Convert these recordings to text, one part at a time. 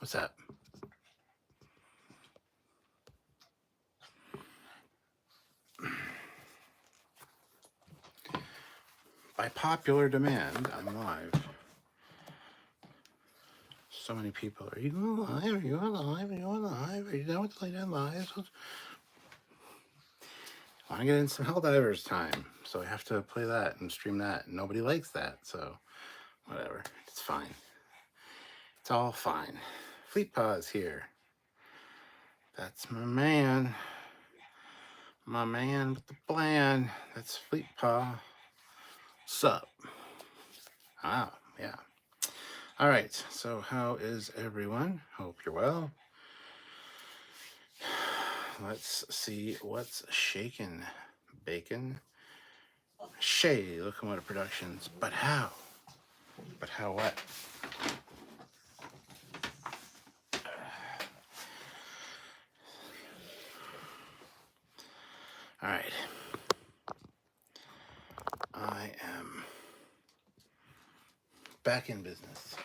What's that? By popular demand, I'm live. So many people. Are you going live? Are you going live? Are you going live? Are you done with the late night lives? I want to get in some Helldivers time, so I have to play that and stream that. And nobody likes that, so whatever. It's fine. It's all fine. Fleet Paw's here. That's my man. My man with the plan. That's Fleet Paw. Sup? Ah, yeah. All right. So, how is everyone? Hope you're well. Let's see what's shaking. Bacon. Shay, Locomotive Productions. But how? But how what? All right. I am back in business.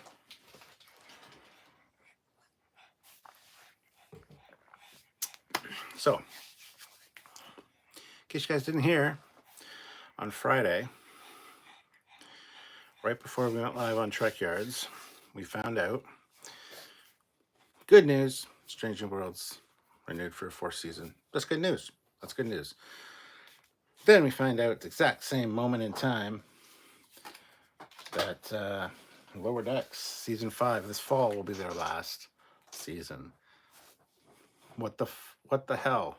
So, in case you guys didn't hear, on Friday, right before we went live on Trekyards, we found out. Good news, Strange New Worlds renewed for a fourth season. That's good news. That's good news. Then we find out at the exact same moment in time that Lower Decks season 5 this fall will be their last season. What the hell?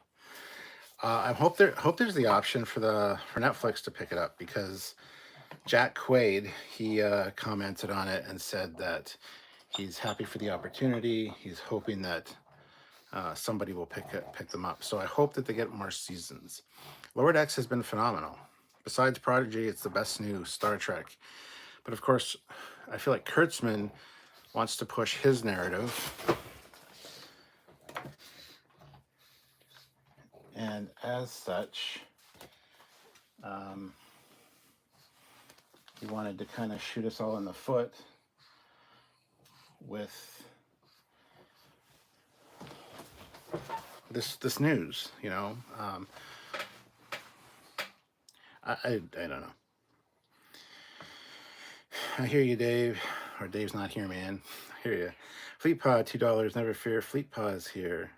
I hope there's the option for Netflix to pick it up, because Jack Quaid, he commented on it and said that he's happy for the opportunity. He's hoping that somebody will pick them up. So I hope that they get more seasons. Lower Decks has been phenomenal. Besides Prodigy, it's the best new Star Trek. But of course, I feel like Kurtzman wants to push his narrative. And as such, he wanted to kind of shoot us all in the foot with this news, you know. I don't know. I hear you, Dave. Or Dave's not here, man. I hear you. Fleet Pod, $2. Never fear. Fleet Pod is here.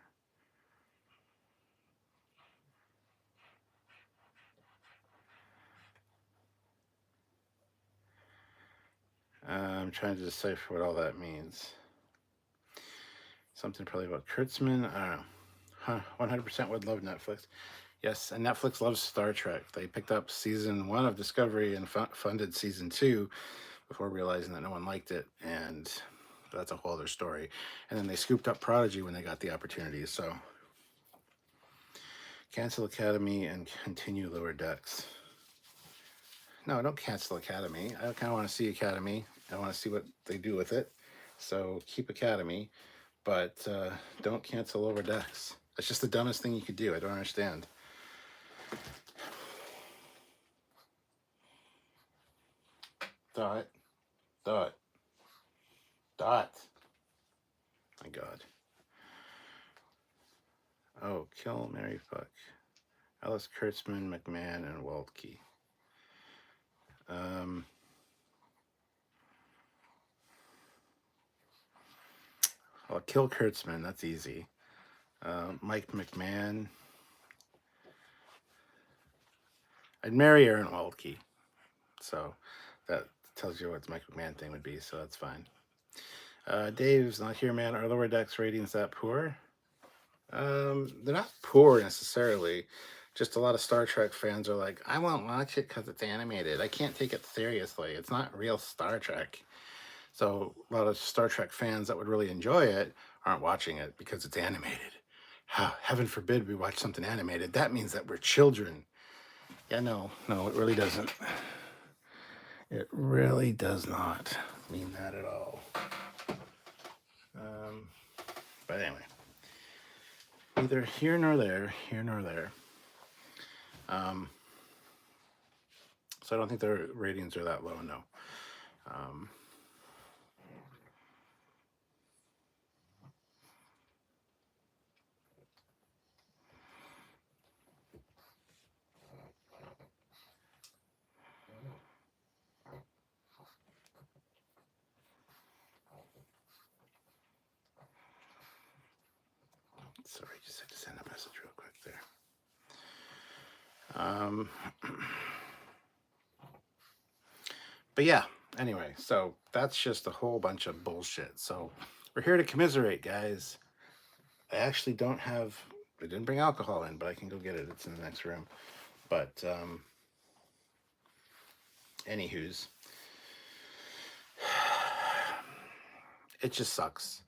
I'm trying to decipher what all that means. Something probably about Kurtzman. I don't know. Huh, 100% would love Netflix. Yes, and Netflix loves Star Trek. They picked up season 1 of Discovery and funded season 2 before realizing that no one liked it, and that's a whole other story. And then they scooped up Prodigy when they got the opportunity. So cancel Academy and continue Lower Decks. No, don't cancel Academy. I kind of want to see Academy. I want to see what they do with it. So keep Academy, but don't cancel Lower Decks. That's just the dumbest thing you could do. I don't understand. Dot. My God. Oh, kill, Mary, fuck. Alice Kurtzman, McMahon, and Waldke. I'll kill Kurtzman. That's easy. Mike McMahon. I'd marry Aaron Waldke. So that tells you what the Mike McMahon thing would be. So that's fine. Dave's not here, man. Are Lower Decks ratings that poor? They're not poor necessarily. Just a lot of Star Trek fans are like, I won't watch it because it's animated. I can't take it seriously. It's not real Star Trek. So a lot of Star Trek fans that would really enjoy it aren't watching it because it's animated. Heaven forbid we watch something animated. That means that we're children. Yeah, no, it really doesn't. It really does not mean that at all. But anyway, neither here nor there, so I don't think their ratings are that low, no. Sorry, just had to send a message real quick there. But yeah, anyway, so that's just a whole bunch of bullshit. So we're here to commiserate, guys. I actually don't have, I didn't bring alcohol in, but I can go get it. It's in the next room. But, anywho's, it just sucks.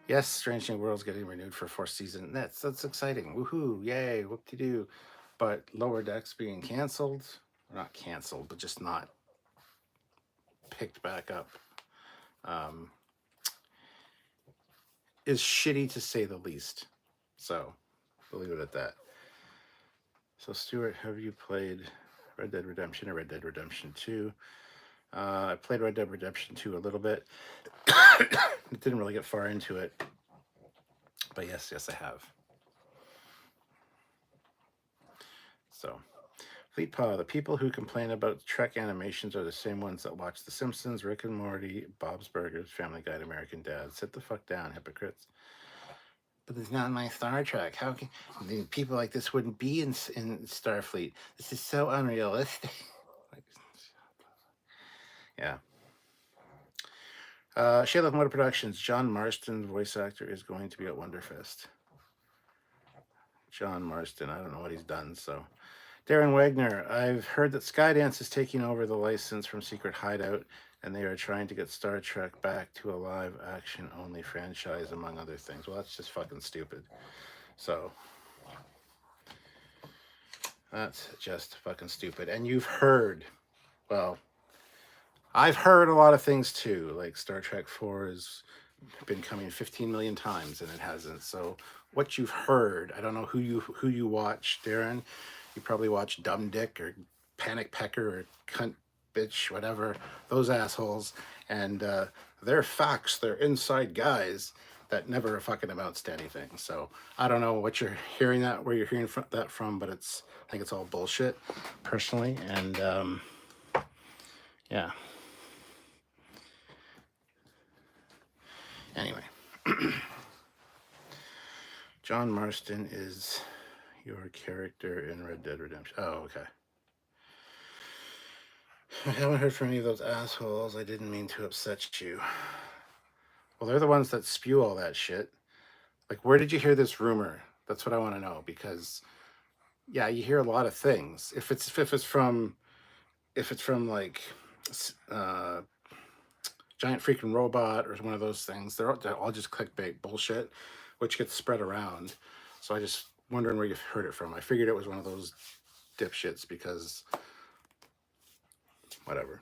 Yes, Strange New World's getting renewed for 4th season. That's exciting. Woohoo! Yay! Whoop-de-doo. But Lower Decks being canceled, not canceled, but just not picked back up, is shitty to say the least. So we'll leave it at that. So Stuart, have you played Red Dead Redemption or Red Dead Redemption 2? I played Red Dead Redemption 2 a little bit. Didn't really get far into it. But yes, I have. So, Fleetpaw, the people who complain about Trek animations are the same ones that watch The Simpsons, Rick and Morty, Bob's Burgers, Family Guy, and American Dad. Sit the fuck down, hypocrites. But it's not my Star Trek. How can people like this wouldn't be in Starfleet? This is so unrealistic. Yeah. Shayla Motor Productions. John Marston, voice actor, is going to be at Wonderfest. John Marston, I don't know what he's done, so. Darren Wagner, I've heard that Skydance is taking over the license from Secret Hideout, and they are trying to get Star Trek back to a live-action only franchise, among other things. Well, that's just fucking stupid. So, that's just fucking stupid. And you've heard, well, I've heard a lot of things too, like Star Trek 4 has been coming 15 million times and it hasn't. So what you've heard, I don't know who you watch, Darren. You probably watch Dumb Dick or Panic Pecker or Cunt Bitch, whatever, those assholes. And they're facts, they're inside guys that never fucking amounts to anything. So I don't know what you're hearing that, where you're hearing that from, but I think it's all bullshit, personally. And yeah. Anyway, John Marston is your character in Red Dead Redemption. Oh, okay. I haven't heard from any of those assholes. I didn't mean to upset you. Well, they're the ones that spew all that shit. Like, where did you hear this rumor? That's what I want to know, because yeah, you hear a lot of things. If it's from like Giant Freaking Robot or one of those things, they're all just clickbait bullshit, which gets spread around. So I just wondering where you've heard it from. I figured it was one of those dipshits because whatever.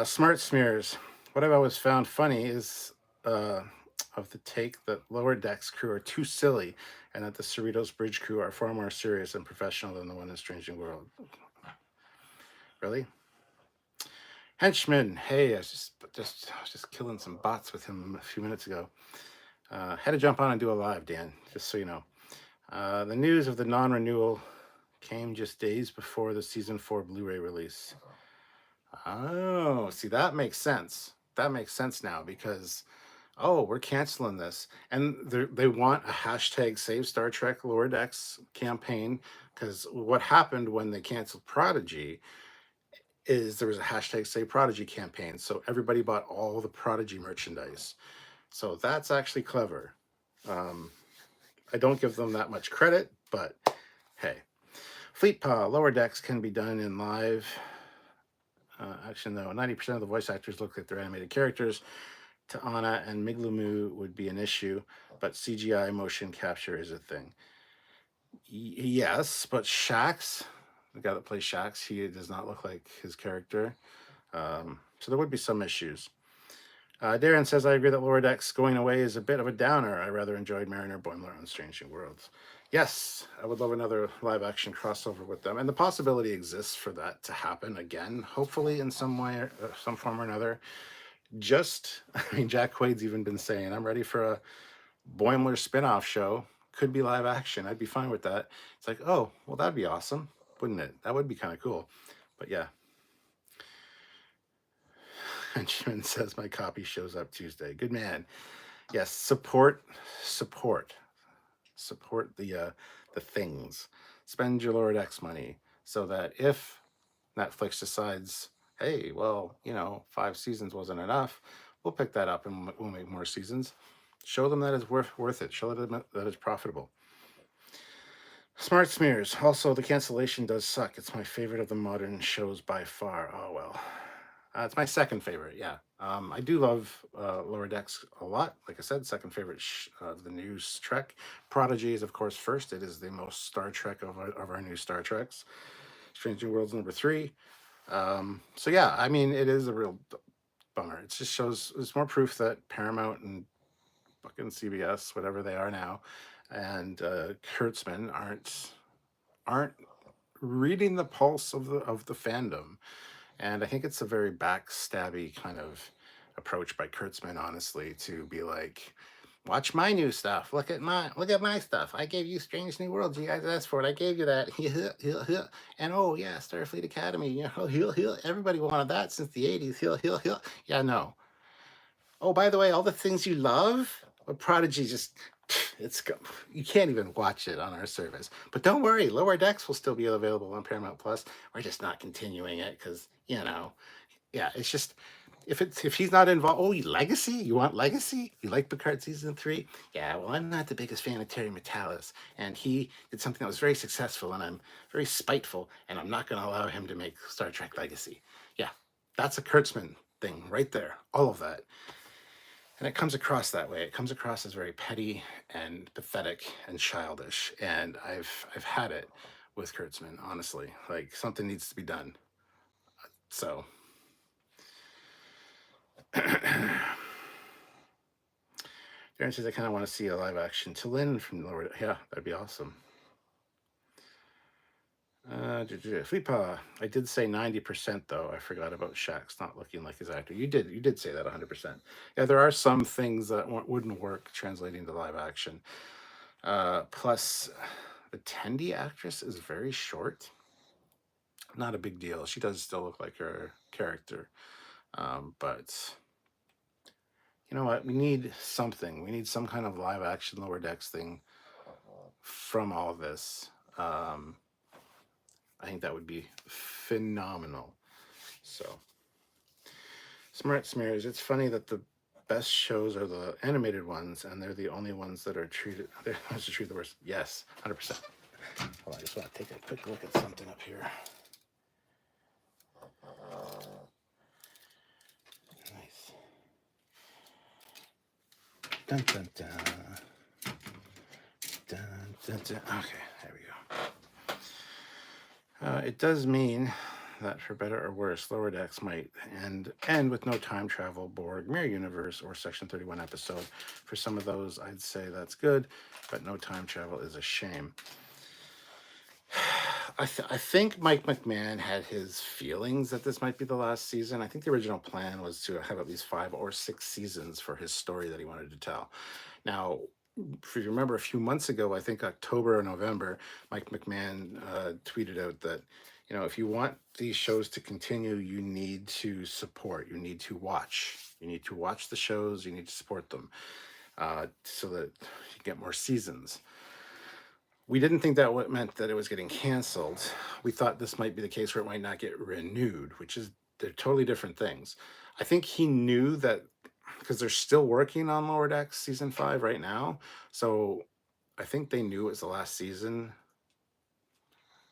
Smart Smears. What I've always found funny is of the take that Lower Decks crew are too silly and that the Cerritos Bridge crew are far more serious and professional than the one in Strange New World. Really? Henchman. Hey, I was just killing some bots with him a few minutes ago. Had to jump on and do a live, Dan, just so you know. The news of the non-renewal came just days before the season 4 Blu-ray release. Oh, see, that makes sense. That makes sense now because, oh, we're canceling this. And they want a hashtag Save Star Trek Lower Decks campaign, because what happened when they canceled Prodigy is there was a hashtag Save Prodigy campaign. So everybody bought all the Prodigy merchandise. So that's actually clever. I don't give them that much credit, but hey. Fleetpaw, Lower Decks can be done in live. Actually, no, 90% of the voice actors look like they're animated characters. Ta'ana and Miglumu would be an issue, but CGI motion capture is a thing. Yes, but Shax, the guy that plays Shax, he does not look like his character. So there would be some issues. Darren says, I agree that Lower Decks going away is a bit of a downer. I rather enjoyed Mariner Boimler on Strange New Worlds. Yes, I would love another live-action crossover with them. And the possibility exists for that to happen again, hopefully in some way, some form or another. I mean, Jack Quaid's even been saying, I'm ready for a Boimler spin-off show. Could be live action. I'd be fine with that. It's like, oh, well, that'd be awesome, wouldn't it? That would be kind of cool. But yeah. And Jim says my copy shows up Tuesday. Good man. Yes, support, support the things. Spend your Lower Decks money so that if Netflix decides, hey, well, 5 seasons wasn't enough, we'll pick that up and we'll make more seasons. Show them that it's worth it. Show them that it's profitable. Smart Smears. Also, the cancellation does suck. It's my favorite of the modern shows by far. Oh well. It's my second favorite. Yeah. I do love Lower Decks a lot. Like I said, second favorite of the new Trek. Prodigy is, of course, first. It is the most Star Trek of our new Star Treks. Strange New Worlds number 3. So yeah, I mean, it is a real bummer. It just shows, it's more proof that Paramount and fucking CBS, whatever they are now, and Kurtzman aren't reading the pulse of the fandom. And I think it's a very backstabby kind of approach by Kurtzman, honestly, to be like, watch my new stuff. Look at my stuff. I gave you Strange New Worlds. You guys asked for it. I gave you that. And oh yeah, Starfleet Academy. Everybody wanted that since the 80s. Yeah, no. Oh, by the way, all the things you love, well, Prodigy just you can't even watch it on our service. But don't worry, Lower Decks will still be available on Paramount Plus. We're just not continuing it because yeah, it's just if he's not involved. Oh, Legacy? You want Legacy? You like Picard season 3? Yeah, well, I'm not the biggest fan of Terry Metalis, and he did something that was very successful, and I'm very spiteful, and I'm not going to allow him to make Star Trek Legacy. Yeah, that's a Kurtzman thing right there. All of that. And it comes across that way. It comes across as very petty and pathetic and childish. And I've had it with Kurtzman, honestly. Like something needs to be done. So Darren says I kind of want to see a live action T'Lyn from Lower. Yeah, that'd be awesome. Fleepaw. I did say 90% though. I forgot about Shaq's not looking like his actor. You did say that 100%. Yeah, there are some things that wouldn't work translating to live action. Plus, the Tendi actress is very short. Not a big deal. She does still look like her character. But you know what? We need something. We need some kind of live action Lower Decks thing from all this. I think that would be phenomenal. So, Smart Smears. It's funny that the best shows are the animated ones, and they're the only ones that are treated. They're the ones to treat the worst. Yes, 100%. Hold on, I just want to take a quick look at something up here. Nice. Dun dun dun. Dun dun dun. Okay, there we go. It does mean that for better or worse, Lower Decks might end with no time travel, Borg, Mirror Universe, or Section 31 episode. For some of those, I'd say that's good, but no time travel is a shame. I think Mike McMahon had his feelings that this might be the last season. I think the original plan was to have at least 5 or 6 seasons for his story that he wanted to tell. Now, if you remember a few months ago, I think October or November, Mike McMahon tweeted out that, if you want these shows to continue, you need to support, you need to watch. You need to watch the shows, you need to support them so that you get more seasons. We didn't think that meant that it was getting canceled. We thought this might be the case where it might not get renewed, which is, they're totally different things. I think he knew that because they're still working on Lower Decks season 5 right now. So I think they knew it was the last season,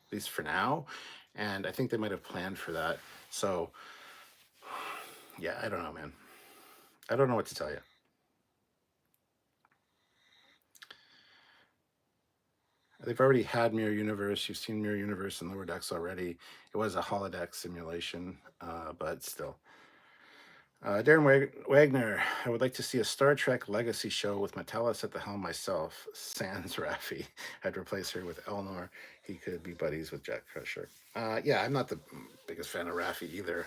at least for now. And I think they might have planned for that. So yeah, I don't know, man. I don't know what to tell you. They've already had Mirror Universe. You've seen Mirror Universe and Lower Decks already. It was a holodeck simulation, but still. Darren Wagner, I would like to see a Star Trek legacy show with Metellus at the helm myself. Sans Raffi. I'd replace her with Elnor. He could be buddies with Jack Crusher. Yeah, I'm not the biggest fan of Raffi either.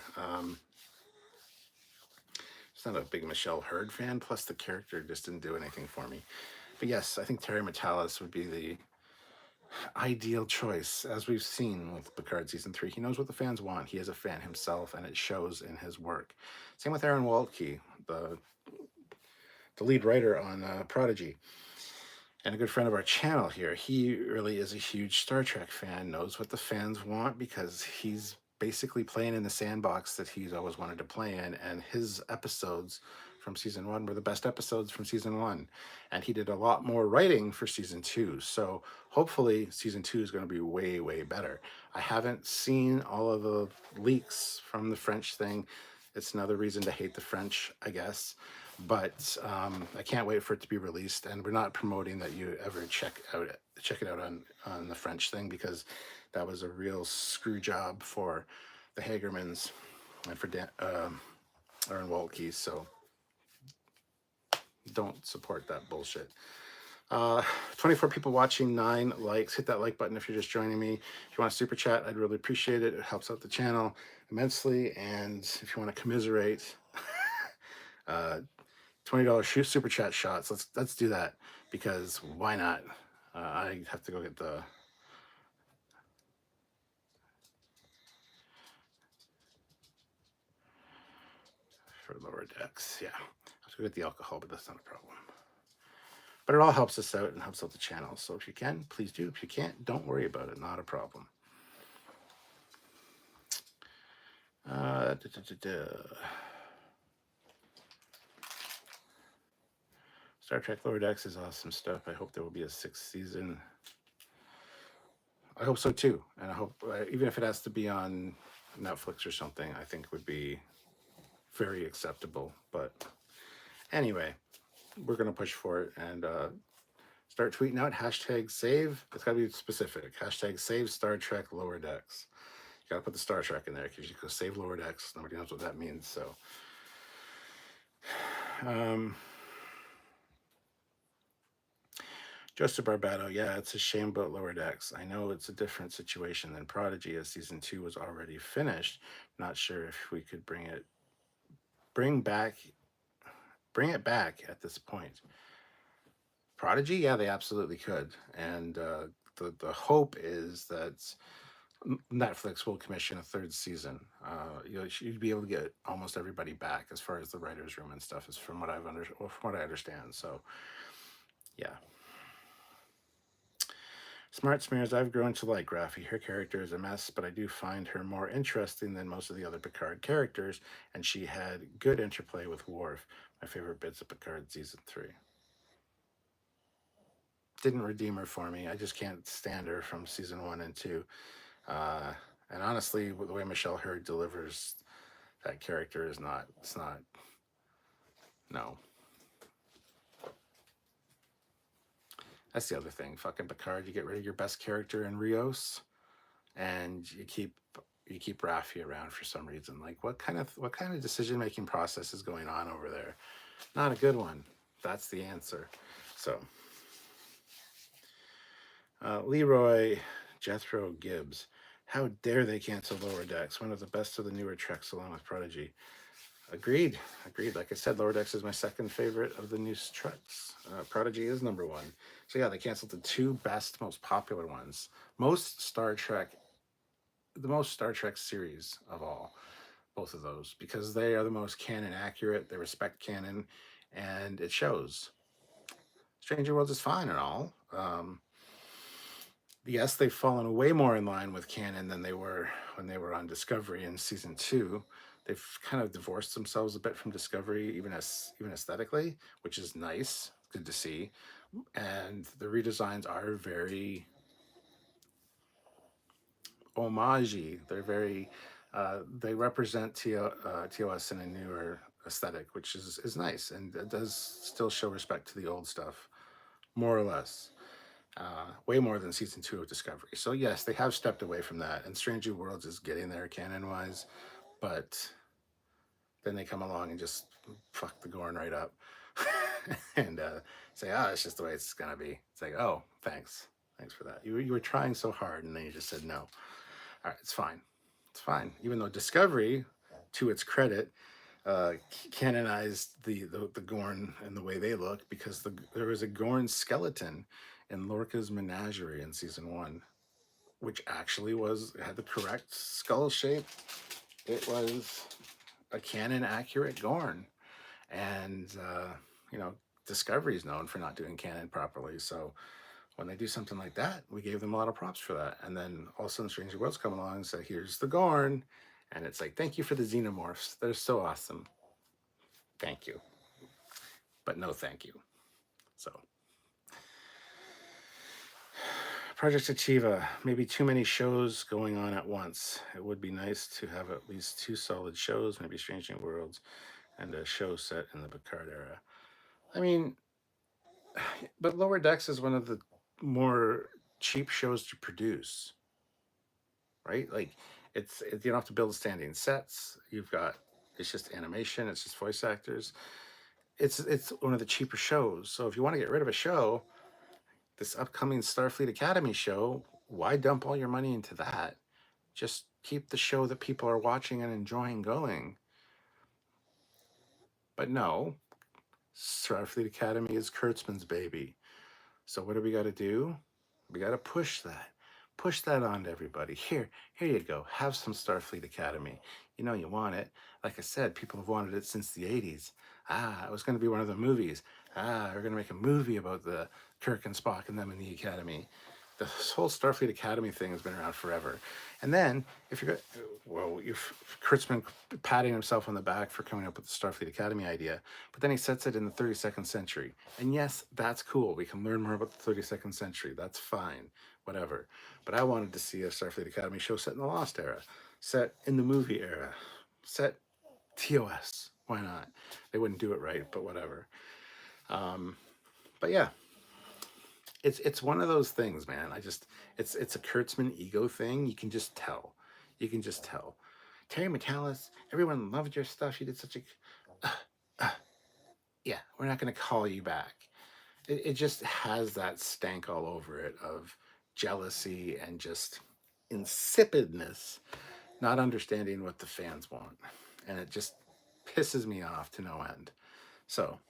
It's not a big Michelle Hurd fan. Plus, the character just didn't do anything for me. But yes, I think Terry Metalis would be the ideal choice, as we've seen with Picard season 3. He knows what the fans want. He is a fan himself, and it shows in his work. Same with Aaron Waltke. the lead writer on Prodigy, and a good friend of our channel here. He really is a huge Star Trek fan, knows what the fans want because he's basically playing in the sandbox that he's always wanted to play in. And his episodes from season one were the best episodes from season one. And he did a lot more writing for season two. So hopefully season two is going to be way, way better. I haven't seen all of the leaks from the French thing. It's another reason to hate the French, I guess. But I can't wait for it to be released, and we're not promoting that you ever check it out on the French thing, because that was a real screw job for the Hagermans and for Aaron Waltke. So don't support that bullshit. 24 people watching, 9 likes. Hit that like button if you're just joining me. If you want to super chat, I'd really appreciate it. It helps out the channel immensely. And if you want to commiserate, $20 super chat shots. Let's do that, because why not? I have to go get the for lower decks. Yeah, I have to go get the alcohol, but that's not a problem. But it all helps us out and helps out the channel. So if you can, please do. If you can't, don't worry about it. Not a problem. Star Trek Lower Decks is awesome stuff. I hope there will be a 6th season. I hope so too. And I hope, even if it has to be on Netflix or something, I think would be very acceptable. But anyway, we're going to push for it and start tweeting out #save. It's got to be specific. #save Star Trek Lower Decks. You got to put the Star Trek in there, because you go save Lower Decks. Nobody knows what that means. So, Joseph Barbado, yeah, it's a shame about Lower Decks. I know it's a different situation than Prodigy, as season 2 was already finished. Not sure if we could bring it back at this point. Prodigy, yeah, they absolutely could. And the hope is that Netflix will commission a 3rd season. You'd be able to get almost everybody back as far as the writers' room and stuff, is from what I understand. So, yeah. Smart Smears, I've grown to like Raffi. Her character is a mess, but I do find her more interesting than most of the other Picard characters, and she had good interplay with Worf. My favorite bits of Picard season 3. Didn't redeem her for me. I just can't stand her from season 1 and 2. And honestly, the way Michelle Hurd delivers that character is not, no. That's the other thing. Fucking Picard, you get rid of your best character in Rios, and you keep Raffi around for some reason. Like, what kind of decision making process is going on over there? Not a good one. That's the answer. So, Leroy Jethro Gibbs, how dare they cancel Lower Decks? One of the best of the newer Treks, along with Prodigy. Agreed. Like I said, Lower Decks is my 2nd favorite of the new Treks. Prodigy is number 1. So yeah, they canceled the 2 best, most popular ones. The most Star Trek series of all, both of those, because they are the most canon accurate. They respect canon, and it shows. Stranger Worlds is fine and all. Yes, they've fallen way more in line with canon than they were when they were on Discovery in season 2. They've kind of divorced themselves a bit from Discovery, even aesthetically, which is nice, good to see. And the redesigns are very homage-y. They're very, they represent TOS in a newer aesthetic, which is nice, and it does still show respect to the old stuff, more or less. Way more than season 2 of Discovery. So yes, they have stepped away from that, and Stranger Worlds is getting there canon-wise, but then they come along and just fuck the Gorn right up and say, it's just the way it's gonna be. It's like, oh, thanks for that. You were trying so hard, and then you just said no. All right, it's fine. Even though Discovery, to its credit, canonized the Gorn and the way they look, because there was a Gorn skeleton in Lorca's menagerie in season 1, which actually had the correct skull shape. It was a canon accurate Gorn, and Discovery is known for not doing canon properly. So when they do something like that, we gave them a lot of props for that. And then all of a sudden, Stranger Worlds come along and say, "Here's the Gorn," and it's like, "Thank you for the xenomorphs. They're so awesome. Thank you, but no, thank you." So. Project Achieva, maybe too many shows going on at once. It would be nice to have at least 2 solid shows, maybe Strange New Worlds and a show set in the Picard era. I mean, but Lower Decks is one of the more cheap shows to produce, right? Like, you don't have to build standing sets. It's just animation, it's just voice actors. It's one of the cheaper shows. So if you want to get rid of a show, this upcoming Starfleet Academy show, why dump all your money into that? Just keep the show that people are watching and enjoying going. But no, Starfleet Academy is Kurtzman's baby. So what do we got to do? We got to push that. Push that on to everybody. Here you go. Have some Starfleet Academy. You know you want it. Like I said, people have wanted it since the 80s. It was going to be one of the movies. We're going to make a movie about the Kirk and Spock and them in the Academy. This whole Starfleet Academy thing has been around forever. And then, if you're Kurtzman patting himself on the back for coming up with the Starfleet Academy idea, but then he sets it in the 32nd century. And yes, that's cool. We can learn more about the 32nd century. That's fine, whatever. But I wanted to see a Starfleet Academy show set in the Lost era, set in the movie era, set TOS. Why not? They wouldn't do it right, but whatever. But yeah. It's one of those things, man. It's a Kurtzman ego thing. You can just tell. Terry McCallis, everyone loved your stuff. You did such a yeah. We're not going to call you back. It just has that stank all over it of jealousy and just insipidness, not understanding what the fans want, and it just pisses me off to no end. So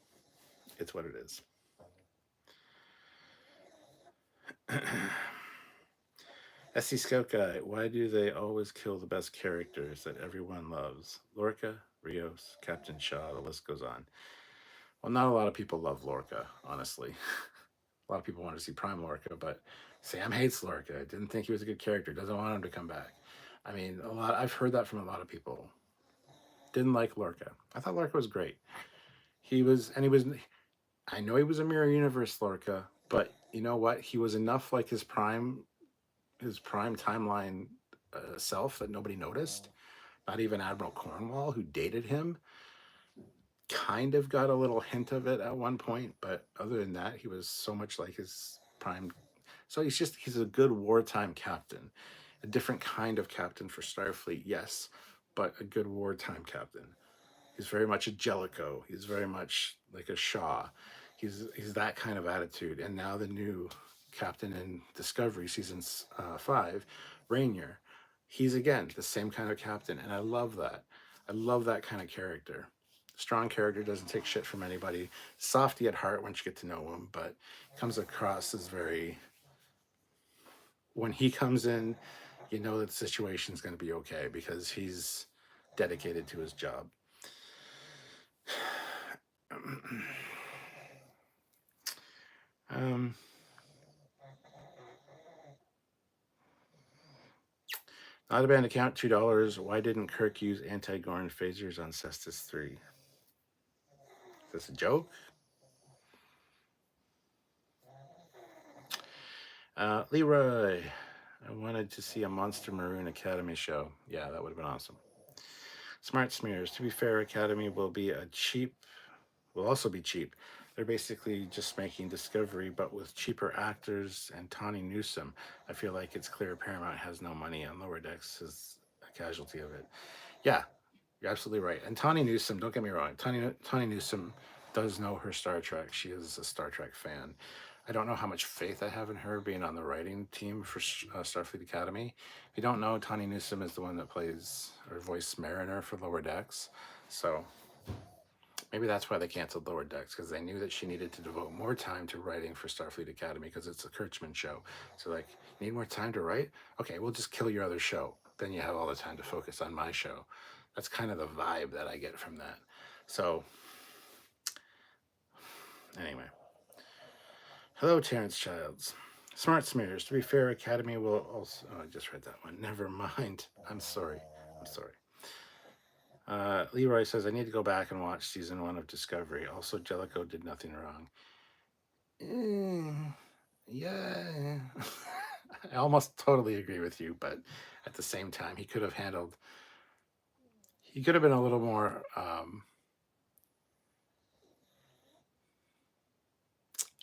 it's what it is. SC Scout Guy, why do they always kill the best characters that everyone loves? Lorca, Rios, Captain Shaw, the list goes on. Well, not a lot of people love Lorca, honestly. A lot of people want to see Prime Lorca, but Sam hates Lorca. Didn't think he was a good character. Doesn't want him to come back. I mean, I've heard that from a lot of people. Didn't like Lorca. I thought Lorca was great. I know he was a mirror universe Lorca, but you know what? He was enough like his prime timeline self that nobody noticed. Not even Admiral Cornwall, who dated him, kind of got a little hint of it at one point, but other than that, he was so much like his prime. So he's a good wartime captain, a different kind of captain for Starfleet, yes, but a good wartime captain. He's very much a Jellicoe. He's very much like a Shaw. He's that kind of attitude. And now the new captain in Discovery season 5, Rainier, he's again the same kind of captain, and I love that. I love that kind of character. Strong character, doesn't take shit from anybody. Softy at heart once you get to know him, but comes across as very. When he comes in, you know that the situation's going to be okay because he's dedicated to his job. Not a bad account, $2. Why didn't Kirk use anti-Gorn phasers on Cestus 3? Is this a joke? Leroy, I wanted to see a Monster Maroon Academy show. Yeah, that would have been awesome. Smart Smears. To be fair, Academy will also be cheap. They're basically just making Discovery, but with cheaper actors and Tawny Newsome. I feel like it's clear Paramount has no money, and Lower Decks is a casualty of it. Yeah, you're absolutely right. And Tawny Newsome, don't get me wrong, Tawny Newsome does know her Star Trek. She is a Star Trek fan. I don't know how much faith I have in her being on the writing team for Starfleet Academy. If you don't know, Tawny Newsome is the one that plays or voiced Mariner for Lower Decks. So maybe that's why they canceled Lower Decks, because they knew that she needed to devote more time to writing for Starfleet Academy because it's a Kurtzman show. So like, need more time to write? Okay, we'll just kill your other show. Then you have all the time to focus on my show. That's kind of the vibe that I get from that. So Anyway. Hello, Terrence Childs. Smart Smears. To be fair, Academy will also. Oh, I just read that one. Never mind. I'm sorry. I'm sorry. Leroy says, I need to go back and watch season 1 of Discovery. Also, Jellicoe did nothing wrong. Yeah. I almost totally agree with you, but at the same time, he could have been a little more.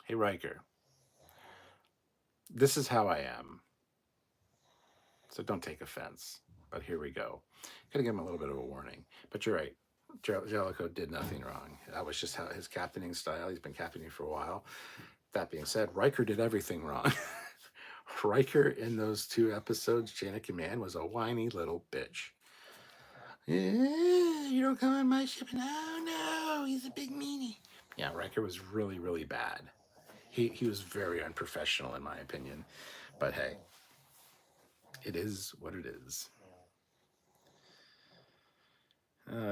Hey, Riker, this is how I am. So don't take offense. But here we go. Gotta give him a little bit of a warning. But you're right. Jellicoe did nothing wrong. That was just how his captaining style. He's been captaining for a while. That being said, Riker did everything wrong. Riker in those 2 episodes, Chain of Command, was a whiny little bitch. You don't come on my ship. No, he's a big meanie. Yeah, Riker was really, really bad. He was very unprofessional, in my opinion. But hey, it is what it is.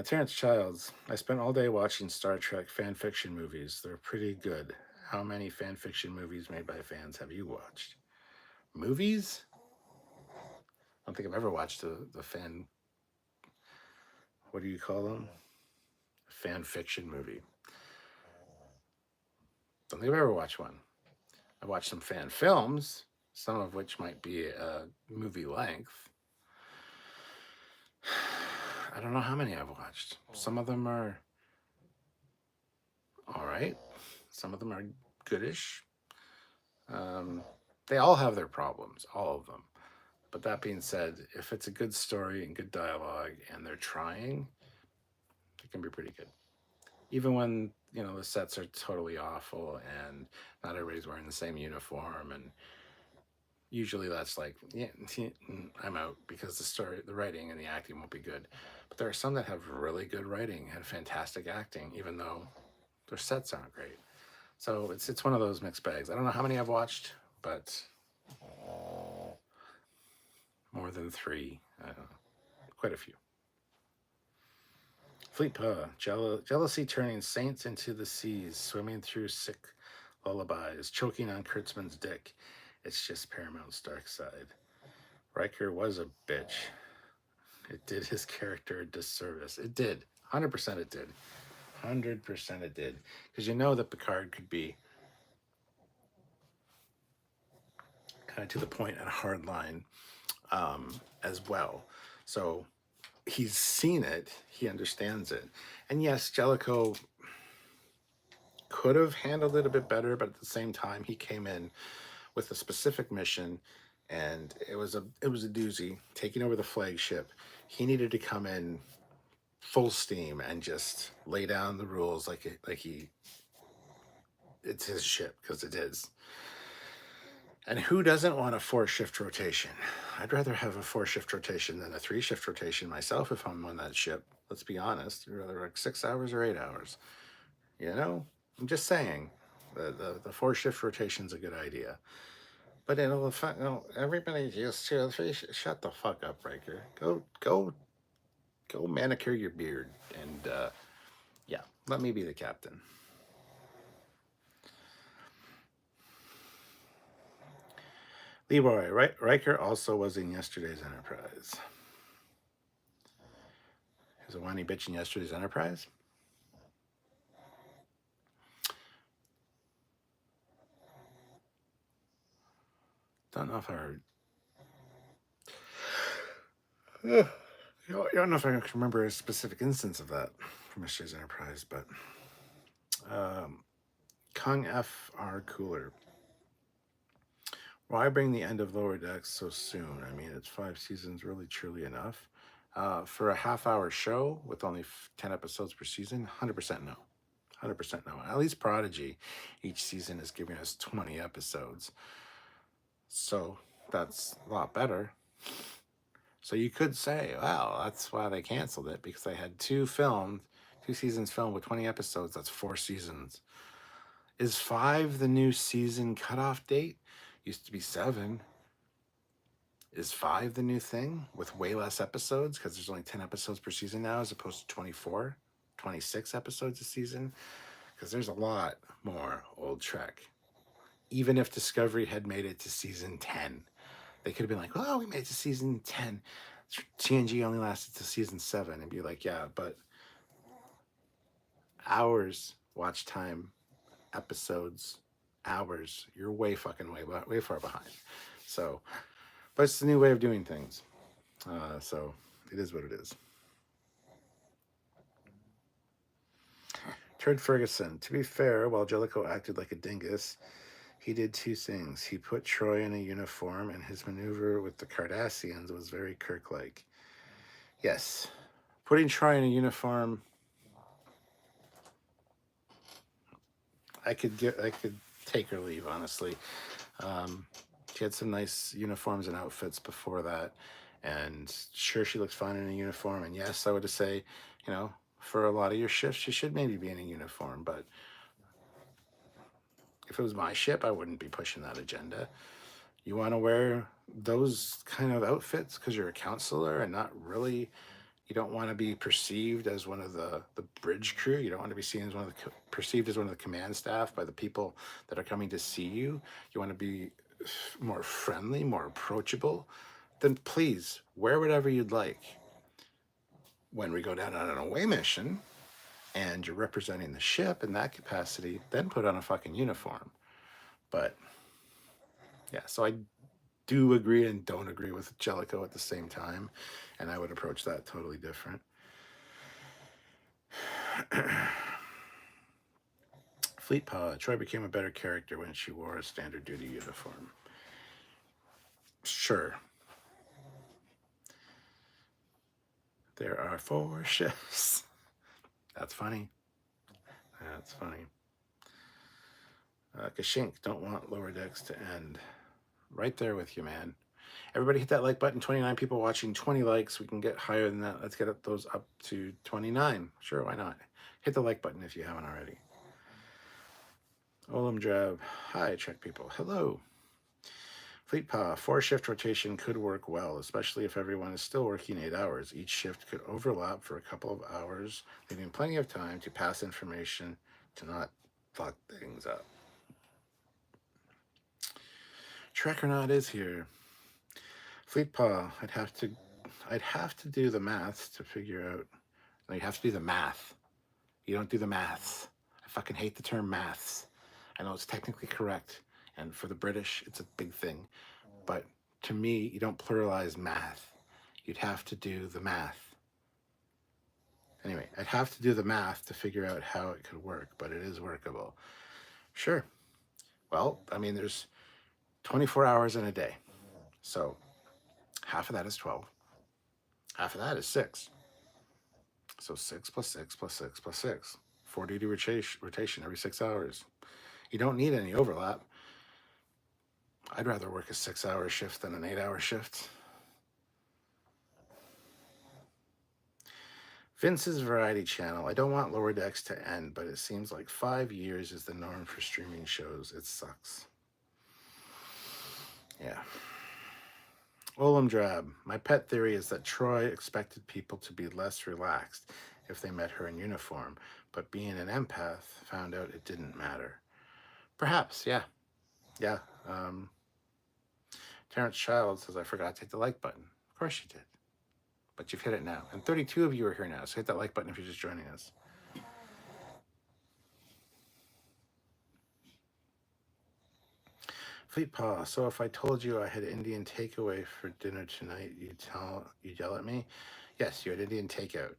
Terrence Childs. I spent all day watching Star Trek fan fiction movies. They're pretty good. How many fan fiction movies made by fans have you watched? Movies? I don't think I've ever watched the fan. What do you call them? Fan fiction movie. Don't think I've ever watched one. I watched some fan films, some of which might be movie length. I don't know how many I've watched. Some of them are all right. Some of them are goodish. They all have their problems, all of them. But that being said, if it's a good story and good dialogue and they're trying, it can be pretty good. Even when, the sets are totally awful and not everybody's wearing the same uniform, and usually that's like, yeah, I'm out because the writing and the acting won't be good. But there are some that have really good writing and fantastic acting, even though their sets aren't great. So it's one of those mixed bags. I don't know how many I've watched, but more than 3. I don't know. Quite a few. Fleet Pa, jealousy turning saints into the seas, swimming through sick lullabies, choking on Kurtzman's dick. It's just Paramount's dark side. Riker was a bitch. It did his character a disservice. It did. 100% it did. 100% it did. Because you know that Picard could be kind of to the point and a hard line as well. So he's seen it. He understands it. And yes, Jellicoe could have handled it a bit better, but at the same time, he came in with a specific mission, and it was a doozy, taking over the flagship. He needed to come in full steam and just lay down the rules it's his ship, because it is. And who doesn't want a 4-shift rotation? I'd rather have a 4-shift rotation than a 3-shift rotation myself if I'm on that ship. Let's be honest. I'd rather like 6 hours or 8 hours. I'm just saying. The 4-shift rotation's a good idea. But it'll affect, everybody's used to a 3. Shut the fuck up, Riker. Go manicure your beard. And yeah, let me be the captain. Leroy, Riker also was in yesterday's Enterprise. He was a whiny bitch in yesterday's Enterprise? Don't know if I heard. I don't know if I can remember a specific instance of that from yesterday's Enterprise, but Kung F.R. Cooler. Why bring the end of Lower Decks so soon? I mean, it's 5 seasons, really, truly enough. For a half-hour show with only 10 episodes per season, 100% no. 100% no. At least Prodigy, each season is giving us 20 episodes. So that's a lot better. So you could say, well, that's why they canceled it, because they had 2 seasons filmed with 20 episodes. That's 4 seasons. Is 5 the new season cutoff date? Used to be 7. Is 5 the new thing with way less episodes? Because there's only 10 episodes per season now as opposed to 24, 26 episodes a season. because there's a lot more old Trek. Even if Discovery had made it to season 10, they could have been like, oh, we made it to season 10. TNG only lasted to season 7, and be like, yeah, but hours watch time, episodes, hours, you're way fucking way far behind. So, but it's the new way of doing things. So it is what it is. Turd Ferguson. To be fair, while Jellicoe acted like a dingus, he did two things. He put Troy in a uniform, and his maneuver with the Cardassians was very Kirk-like. Yes, putting Troy in a uniform, I could take or leave, honestly. She had some nice uniforms and outfits before that, and sure, she looks fine in a uniform. And yes, I would say, you know, for a lot of your shifts, you should maybe be in a uniform. But if it was my ship, I wouldn't be pushing that agenda. You want to wear those kind of outfits because you're a counselor and not really, you don't want to be perceived as one of the bridge crew. You don't want to be seen as one of the perceived as one of the command staff by the people that are coming to see you. You want to be more friendly, more approachable. Then please wear whatever you'd like. When we go down on an away mission and you're representing the ship in that capacity, then put on a fucking uniform. But yeah, so I do agree and don't agree with Jellicoe at the same time, and I would approach that totally different. Fleet Paw. Troy became a better character when she wore a standard duty uniform. Sure. There are 4 shifts. That's funny. That's funny. Kashink, don't want Lower Decks to end. Right there with you, man. Everybody hit that like button. 29 people watching, 20 likes. We can get higher than that. Let's get those up to 29. Sure, why not? Hit the like button if you haven't already. Olam Drab. Hi, Trek people. Hello. Fleet Paw. 4-shift rotation could work well, especially if everyone is still working 8 hours. Each shift could overlap for a couple of hours, leaving plenty of time to pass information to not fuck things up. Trek or Not is here. Fleet Paw. I'd have to do the maths to figure out. No, you have to do the math. You don't do the maths. I fucking hate the term maths. I know it's technically correct, and for the British, it's a big thing. But to me, you don't pluralize math. You'd have to do the math. Anyway, I'd have to do the math to figure out how it could work, but it is workable. Sure. Well, I mean, there's 24 hours in a day. So half of that is 12. Half of that is 6. So 6 plus 6 plus 6 plus 6. 4-duty rotation every 6 hours. You don't need any overlap. I'd rather work a 6-hour shift than an 8-hour shift. Vince's Variety Channel. I don't want Lower Decks to end, but it seems like 5 years is the norm for streaming shows. It sucks. Yeah. Olam Drab. My pet theory is that Troy expected people to be less relaxed if they met her in uniform, but being an empath, found out it didn't matter. Perhaps, yeah. Yeah. Terrence Child says, I forgot to hit the like button. Of course you did. But you've hit it now. And 32 of you are here now, so hit that like button if you're just joining us. Fleet Paw. So if I told you I had Indian takeaway for dinner tonight, you'd yell at me? Yes, you had Indian takeout.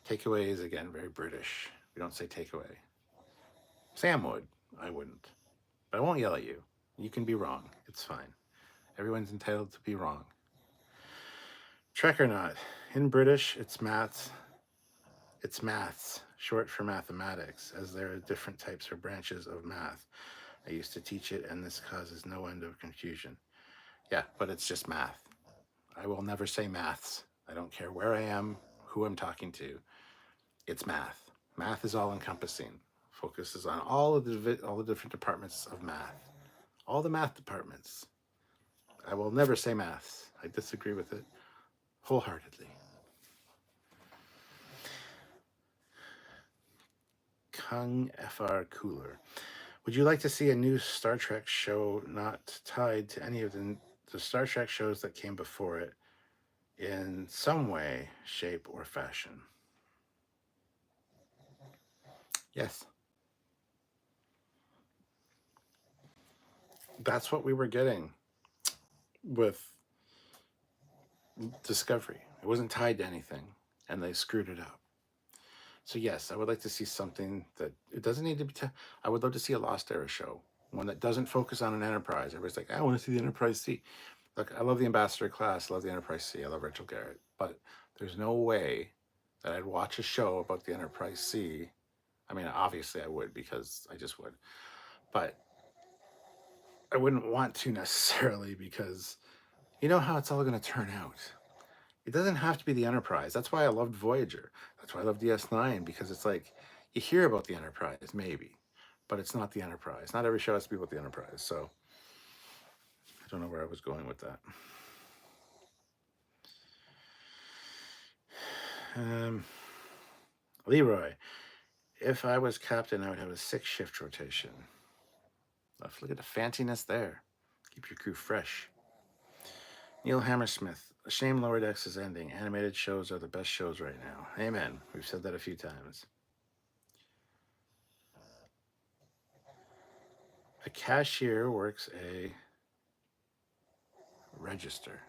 Takeaway is, again, very British. We don't say takeaway. Sam would. I wouldn't. But I won't yell at you. You can be wrong. It's fine. Everyone's entitled to be wrong. Trek or Not. In British, it's maths. It's maths, short for mathematics, as there are different types or branches of math. I used to teach it, and this causes no end of confusion. Yeah, but it's just math. I will never say maths. I don't care where I am, who I'm talking to. It's math. Math is all-encompassing. Focuses on all the different departments of math. All the math departments. I will never say maths. I disagree with it wholeheartedly. Kung FR Cooler. Would you like to see a new Star Trek show not tied to any of the Star Trek shows that came before it in some way, shape, or fashion? Yes. That's what we were getting with Discovery. It wasn't tied to anything, and they screwed it up. So yes, I would like to see something that it doesn't need to be. I would love to see a Lost Era show, one that doesn't focus on an Enterprise. Everybody's like, I want to see the Enterprise C. Look, I love the Ambassador class, I love the Enterprise C, I love Rachel Garrett, but there's no way that I'd watch a show about the Enterprise C. I mean, obviously I would because I just would, but I wouldn't want to necessarily because you know how it's all going to turn out. It doesn't have to be the Enterprise. That's why I loved Voyager. That's why I love DS9 because it's like you hear about the Enterprise, maybe, but it's not the Enterprise. Not every show has to be about the Enterprise. So I don't know where I was going with that. Leroy, if I was captain, I would have a 6-shift rotation. Look at the fanciness there. Keep your crew fresh. Neil Hammersmith, a shame Lower Decks is ending. Animated shows are the best shows right now. Amen. We've said that a few times. A cashier works a register.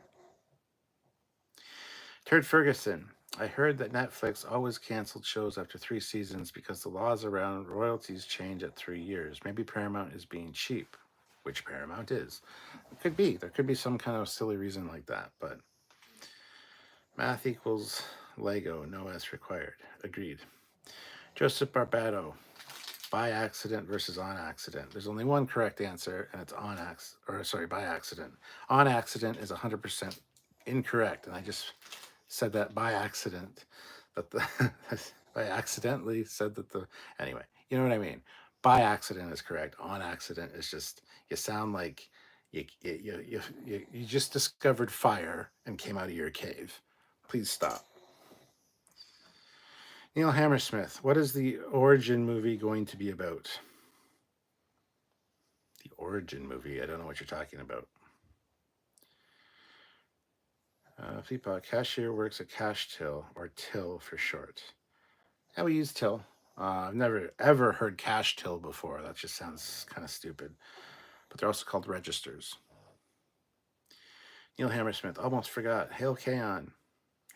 Turd Ferguson, I heard that Netflix always canceled shows after 3 seasons because the laws around royalties change at 3 years. Maybe Paramount is being cheap, which Paramount is. It could be. There could be some kind of silly reason like that, but math equals Lego, no S required. Agreed. Joseph Barbado, by accident versus on accident. There's only one correct answer, and it's by accident. On accident is 100% incorrect, and I just said that by accident. That the I accidentally said that the anyway. You know what I mean. By accident is correct. On accident is just you sound like you just discovered fire and came out of your cave. Please stop. Neil Hammersmith, what is the origin movie going to be about? The origin movie? I don't know what you're talking about. Feepa, cashier works a cash till, or till for short. Yeah, we use till. I've never ever heard cash till before. That just sounds kind of stupid. But they're also called registers. Neil Hammersmith, almost forgot. Hail Kaon.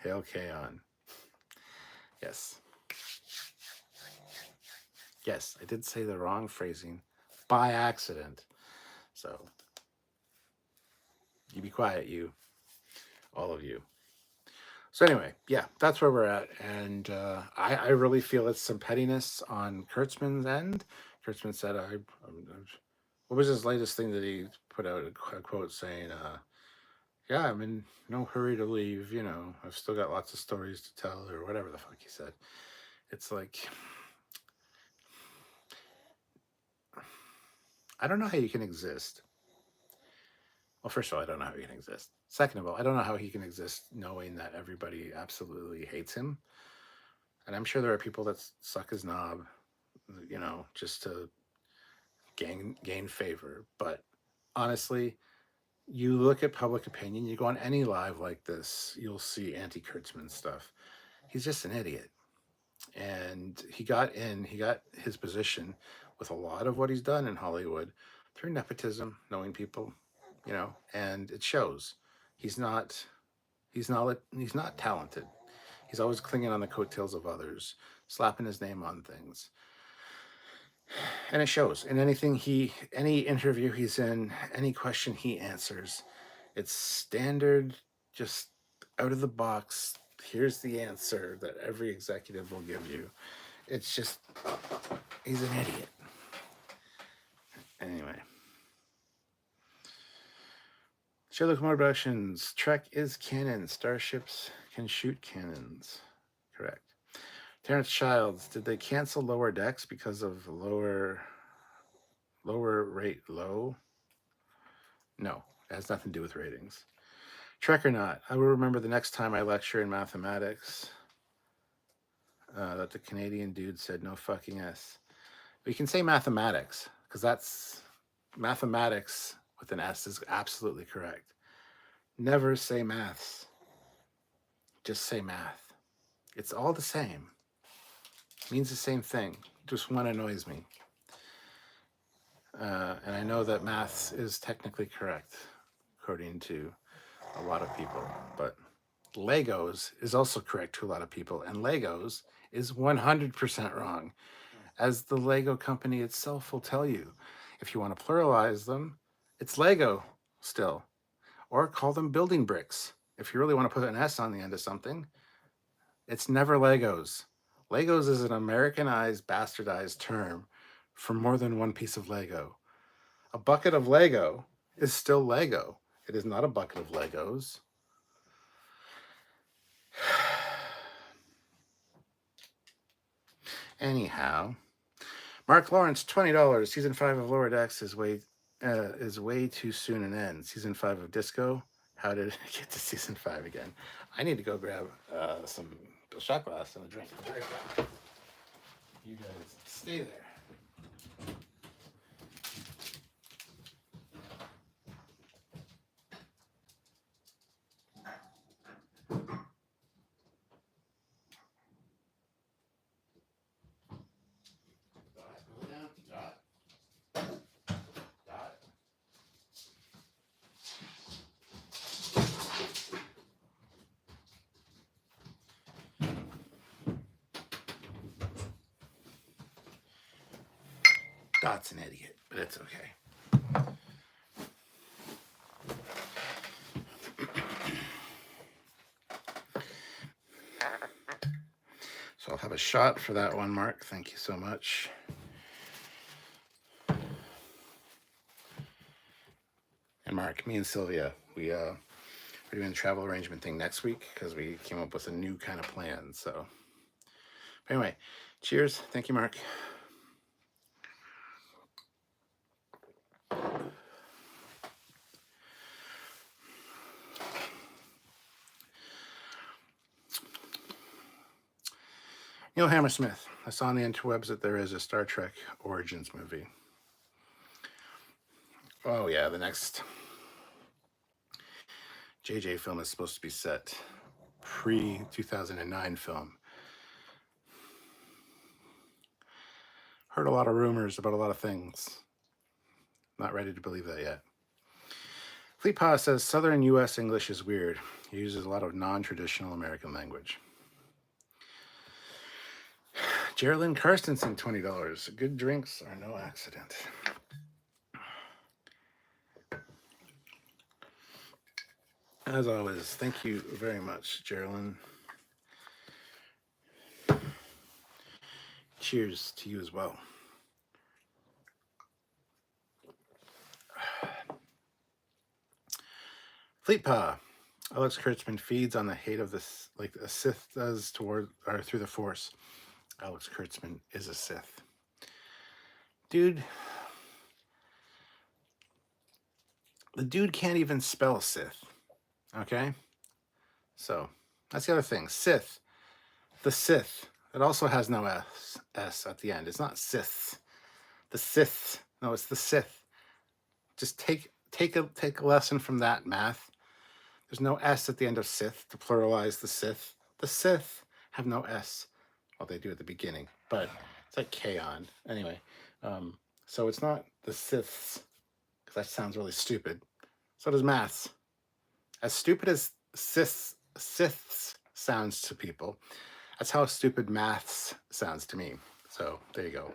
Hail Kaon. Yes. Yes, I did say the wrong phrasing by accident. So, you be quiet, you. All of you. So anyway, yeah, that's where we're at, and I really feel it's some pettiness on Kurtzman's end. Kurtzman said, what was his latest thing that he put out? A quote saying, "Yeah, I'm in no hurry to leave. You know, I've still got lots of stories to tell," or whatever the fuck he said. It's like, I don't know how you can exist. Well, first of all, I don't know how he can exist. Second of all, I don't know how he can exist knowing that everybody absolutely hates him. And I'm sure there are people that suck his knob, you know, just to gain favor. But honestly, you look at public opinion, you go on any live like this, you'll see anti-Kurtzman stuff. He's just an idiot. And he got his position with a lot of what he's done in Hollywood through nepotism, knowing people, you know, and it shows. He's not talented. He's always clinging on the coattails of others, slapping his name on things. And it shows in any interview he's in, any question he answers. It's standard, just out of the box. Here's the answer that every executive will give you. It's just, he's an idiot. Anyway. Sherlock Moore Productions. Trek is canon. Starships can shoot cannons. Correct. Terrence Childs. Did they cancel Lower Decks because of lower rate low? No, it has nothing to do with ratings. Trek or not, I will remember the next time I lecture in mathematics that the Canadian dude said no fucking S. You can say mathematics, because that's mathematics with an S is absolutely correct. Never say maths. Just say math. It's all the same. It means the same thing. Just one annoys me. And I know that maths is technically correct, according to a lot of people. But Legos is also correct to a lot of people. And Legos is 100% wrong, as the Lego company itself will tell you. If you want to pluralize them, it's Lego still. Or call them building bricks. If you really want to put an S on the end of something, it's never Legos. Legos is an Americanized, bastardized term for more than one piece of Lego. A bucket of Lego is still Lego. It is not a bucket of Legos. Anyhow, Mark Lawrence, $20. Season 5 of Lower Decks is way too soon an end. Season 5 of Disco. How did it get to season 5 again? I need to go grab some shot glass and a drink. You guys stay there. Dot's an idiot, but it's okay. So I'll have a shot for that one, Mark. Thank you so much. And Mark, me and Sylvia, we're doing the travel arrangement thing next week because we came up with a new kind of plan. So anyway, cheers. Thank you, Mark. Neil Hammersmith. I saw on the interwebs that there is a Star Trek Origins movie. Oh yeah, the next JJ film is supposed to be set pre-2009 film. Heard a lot of rumors about a lot of things. Not ready to believe that yet. Fleet Pa says Southern U.S. English is weird. He uses a lot of non-traditional American language. Geraldine Karstensen, $20. Good drinks are no accident. As always, thank you very much, Geraldine. Cheers to you as well. Fleet Pa. Alex Kurtzman feeds on the hate of this, like a Sith does toward or through the Force. Alex Kurtzman is a Sith. Dude, the dude can't even spell Sith. Okay? So, that's the other thing. Sith. The Sith. It also has no S at the end. It's not Sith. The Sith. No, it's the Sith. Just take a lesson from that, math. There's no S at the end of Sith to pluralize the Sith. The Sith have no S. Well, they do at the beginning, but it's like K-on. Anyway, so it's not the Siths, because that sounds really stupid. So does maths. As stupid as Siths sounds to people, that's how stupid maths sounds to me. So there you go.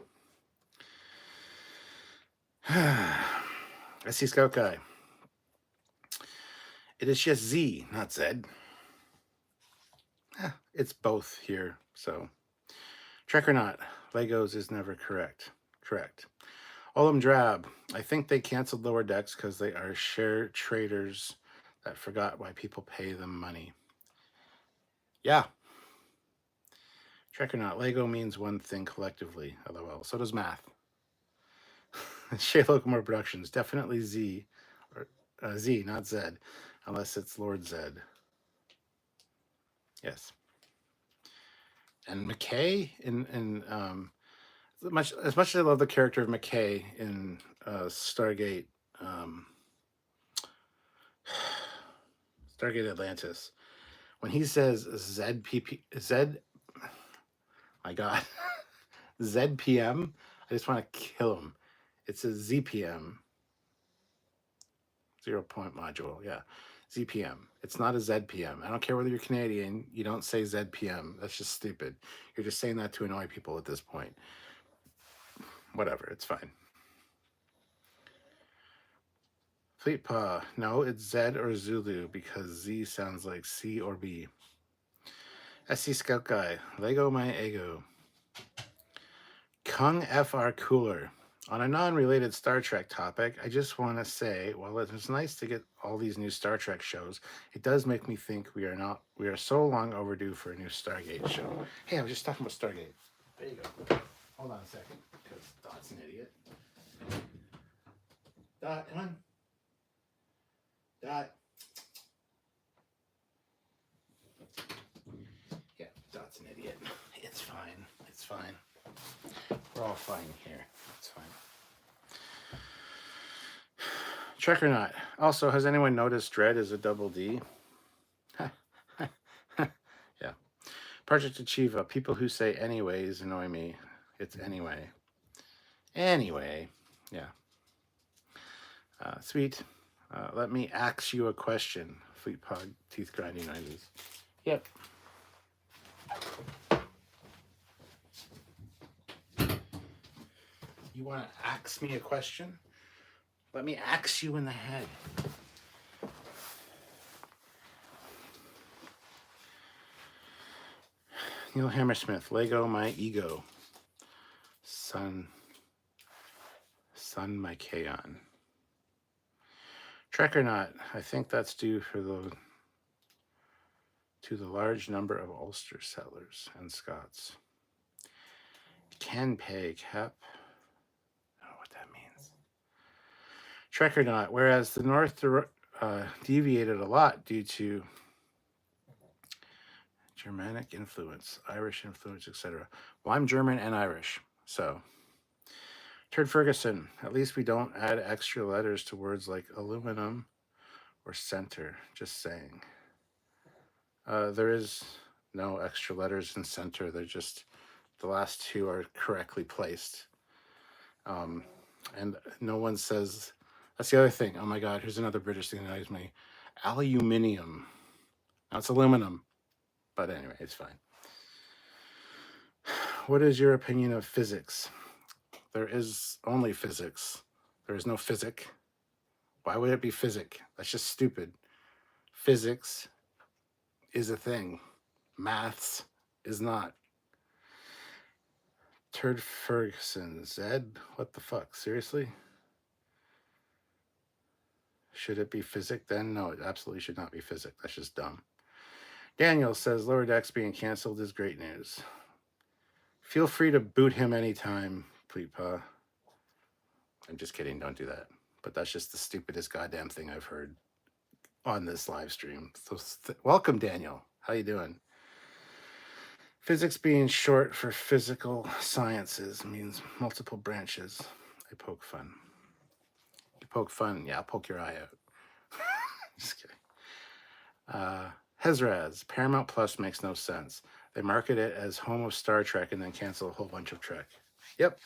I see Scout Guy. It is just Z, not Z. It's both here, so. Trek or not, Legos is never correct. Correct. Olam Drab, I think they canceled Lower Decks because they are share traders that forgot why people pay them money. Yeah. Trek or not, Lego means one thing collectively, LOL. So does math. Shea Locomore Productions, definitely Z, or Z, not Z, unless it's Lord Zed. Yes. And McKay in as much as I love the character of McKay in Stargate, um, Stargate Atlantis, when he says Z, my God, ZPM, I just want to kill him. It's a ZPM, 0 point module. Yeah, ZPM. It's not a ZPM. I don't care whether you're Canadian. You don't say ZPM. That's just stupid. You're just saying that to annoy people at this point. Whatever. It's fine. Fleet Paw. No, it's Zed or Zulu because Z sounds like C or B. SC Scout Guy. Lego my ego. Kung FR Cooler. On a non-related Star Trek topic, I just want to say, while it was nice to get all these new Star Trek shows, it does make me think we are so long overdue for a new Stargate show. Hey, I was just talking about Stargate. There you go. Hold on a second, because Dot's an idiot. Dot, come on. Dot. Yeah, Dot's an idiot. It's fine. It's fine. We're all fine here. It's fine. Trek or not. Also, has anyone noticed Dread is a double D? Yeah. Project Achieva. People who say anyways annoy me. It's anyway. Anyway. Yeah. Sweet. Let me ask you a question. Fleet Pug, teeth grinding noises. Yep. You want to ask me a question? Let me axe you in the head. Neil Hammersmith, Lego my ego. Sun my Kaon. Trek or not, I think that's due to the large number of Ulster settlers and Scots. Can pay cap. I don't know what that means. Trek or not, whereas the North deviated a lot due to Germanic influence, Irish influence, etc. Well, I'm German and Irish, so. Turd Ferguson, at least we don't add extra letters to words like aluminum or center, just saying. There is no extra letters in center. They're just, the last two are correctly placed. And no one says, that's the other thing. Oh my God, here's another British thing that annoys me. Aluminium. Now it's aluminum, but anyway, it's fine. What is your opinion of physics? There is only physics. There is no physic. Why would it be physic? That's just stupid. Physics is a thing. Maths is not. Turd Ferguson. Zed? What the fuck? Seriously? Should it be physic then? No, it absolutely should not be physic. That's just dumb. Daniel says Lower Decks being canceled is great news. Feel free to boot him anytime, Pleetpa. I'm just kidding. Don't do that. But that's just the stupidest goddamn thing I've heard on this live stream. So welcome, Daniel. How you doing? Physics being short for physical sciences means multiple branches. I poke fun. You poke fun, yeah, I'll poke your eye out. Just kidding. Hezraz, Paramount Plus makes no sense. They market it as home of Star Trek and then cancel a whole bunch of Trek. Yep.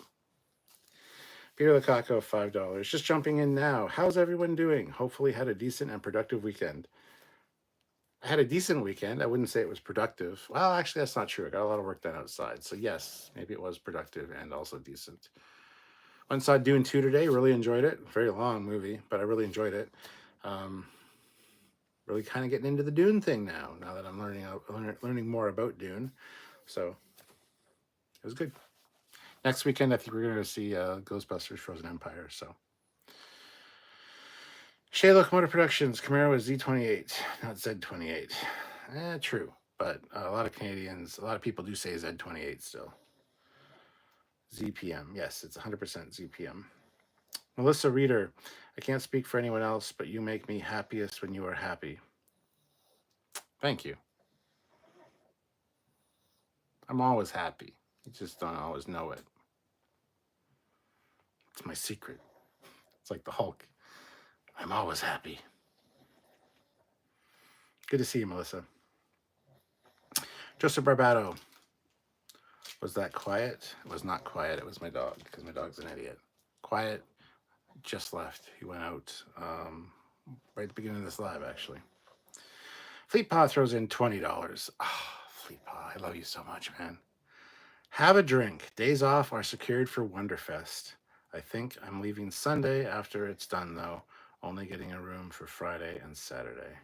Peter Lukaku, $5. Just jumping in now. How's everyone doing? Hopefully had a decent and productive weekend. I had a decent weekend. I wouldn't say it was productive. Well, actually, that's not true. I got a lot of work done outside. So yes, maybe it was productive and also decent. Went and saw Dune 2 today. Really enjoyed it. Very long movie, but I really enjoyed it. Really kind of getting into the Dune thing now that I'm learning more about Dune. So it was good. Next weekend, I think we're going to see Ghostbusters Frozen Empire. So Shea Locomotive Productions, Camaro is Z28, not Z28. True, but a lot of Canadians, a lot of people do say Z28 still. ZPM, yes, it's 100% ZPM. Melissa Reeder, I can't speak for anyone else, but you make me happiest when you are happy. Thank you. I'm always happy. You just don't always know it. It's my secret. It's like the Hulk. I'm always happy. Good to see you, Melissa. Joseph Barbado. Was that quiet? It was not quiet. It was my dog, because my dog's an idiot. Quiet just left. He went out right at the beginning of this live, actually. Fleet Paw throws in $20. Oh, Fleet Paw, I love you so much, man. Have a drink. Days off are secured for Wonderfest. I think I'm leaving Sunday after it's done, though. Only getting a room for Friday and Saturday.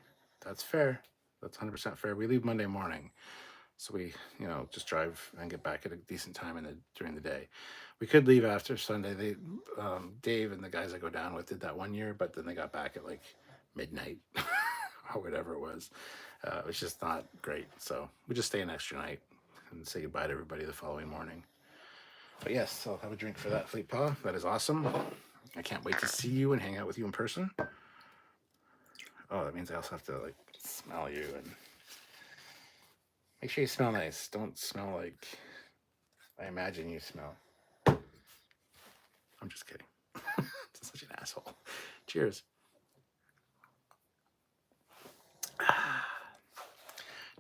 That's fair. That's 100% fair. We leave Monday morning. So we, just drive and get back at a decent time during the day. We could leave after Sunday. Dave and the guys I go down with did that one year, but then they got back at like midnight or whatever it was. It was just not great. So we just stay an extra night and say goodbye to everybody the following morning. But yes, I'll have a drink for that, Fleet Paw. That is awesome. I can't wait to see you and hang out with you in person. Oh, that means I also have to like smell you and make sure you smell nice. Don't smell like I imagine you smell. I'm just kidding. Such an asshole. Cheers.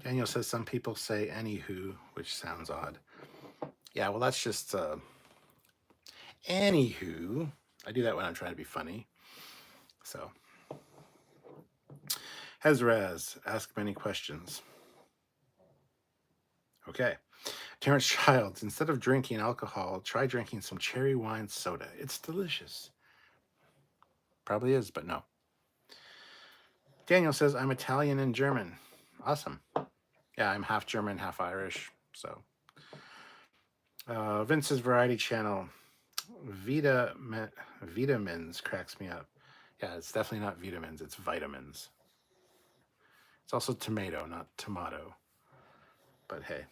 Daniel says some people say anywho, which sounds odd. Yeah, well, that's just anywho. I do that when I'm trying to be funny. So, Hezraz, ask many questions. Okay. Terrence Childs, instead of drinking alcohol, try drinking some cherry wine soda. It's delicious. Probably is, but no. Daniel says, I'm Italian and German. Awesome. Yeah, I'm half German, half Irish. So, Vince's Variety Channel, Vitamins cracks me up. Yeah, it's definitely not vitamins. It's vitamins. It's also tomato, not tomato. But hey.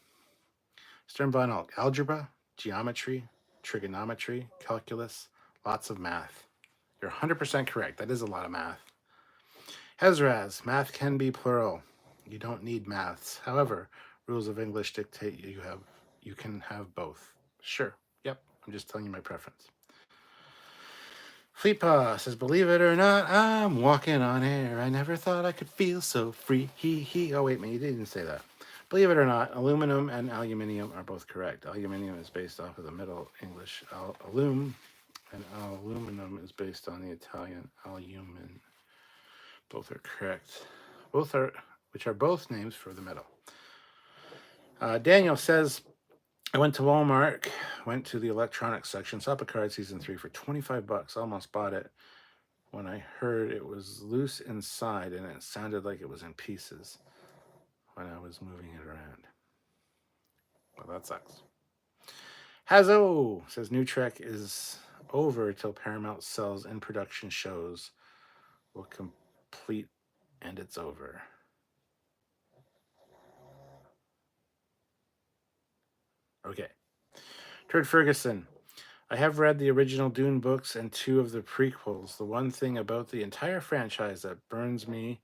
Stern Von Elk, algebra, geometry, trigonometry, calculus, lots of math. You're 100% correct. That is a lot of math. Hezraz, math can be plural. You don't need maths. However, rules of English dictate you can have both. Sure. Yep. I'm just telling you my preference. Fleetpaw says, believe it or not, I'm walking on air. I never thought I could feel so free. Oh, wait, man, you didn't say that. Believe it or not, aluminum and aluminium are both correct. Aluminium is based off of the Middle English alum, and aluminum is based on the Italian alumen. Both are correct. Which are both names for the metal. Daniel says, I went to Walmart, went to the electronics section, saw Picard Season 3 for $25. Almost bought it when I heard it was loose inside and it sounded like it was in pieces when I was moving it around. Well, that sucks. Hazo says, New Trek is over till Paramount sells in production shows. Will complete and it's over. Okay. Turd Ferguson. I have read the original Dune books and 2 of the prequels. The one thing about the entire franchise that burns me,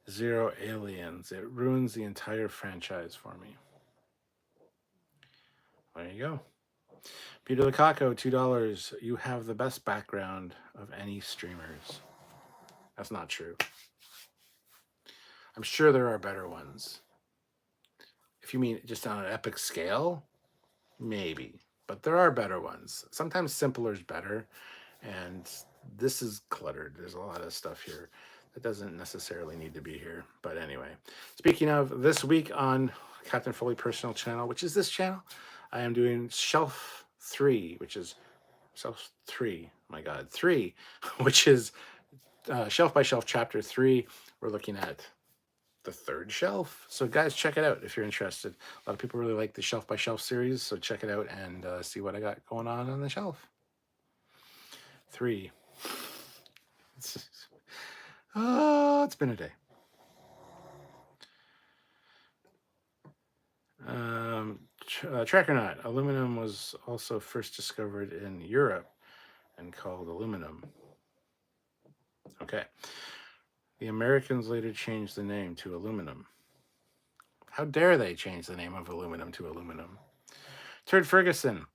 Zero Aliens. It ruins the entire franchise for me. There you go. Peter Lukaku, $2. You have the best background of any streamers. That's not true. I'm sure there are better ones. If you mean just on an epic scale, maybe. But there are better ones. Sometimes simpler is better. And this is cluttered. There's a lot of stuff here that doesn't necessarily need to be here. But anyway, speaking of this week on Captain Foley Personal Channel, which is this channel, I am doing Shelf 3, which is Shelf 3. My God, 3, which is Shelf by Shelf Chapter 3. We're looking at the 3rd shelf. So guys, check it out if you're interested. A lot of people really like the Shelf by Shelf series, so check it out and see what I got going on the shelf. 3. It's been a day. Trekyards. Aluminum was also first discovered in Europe and called aluminum. Okay. The Americans later changed the name to aluminum. How dare they change the name of aluminum to aluminum? Turd Ferguson.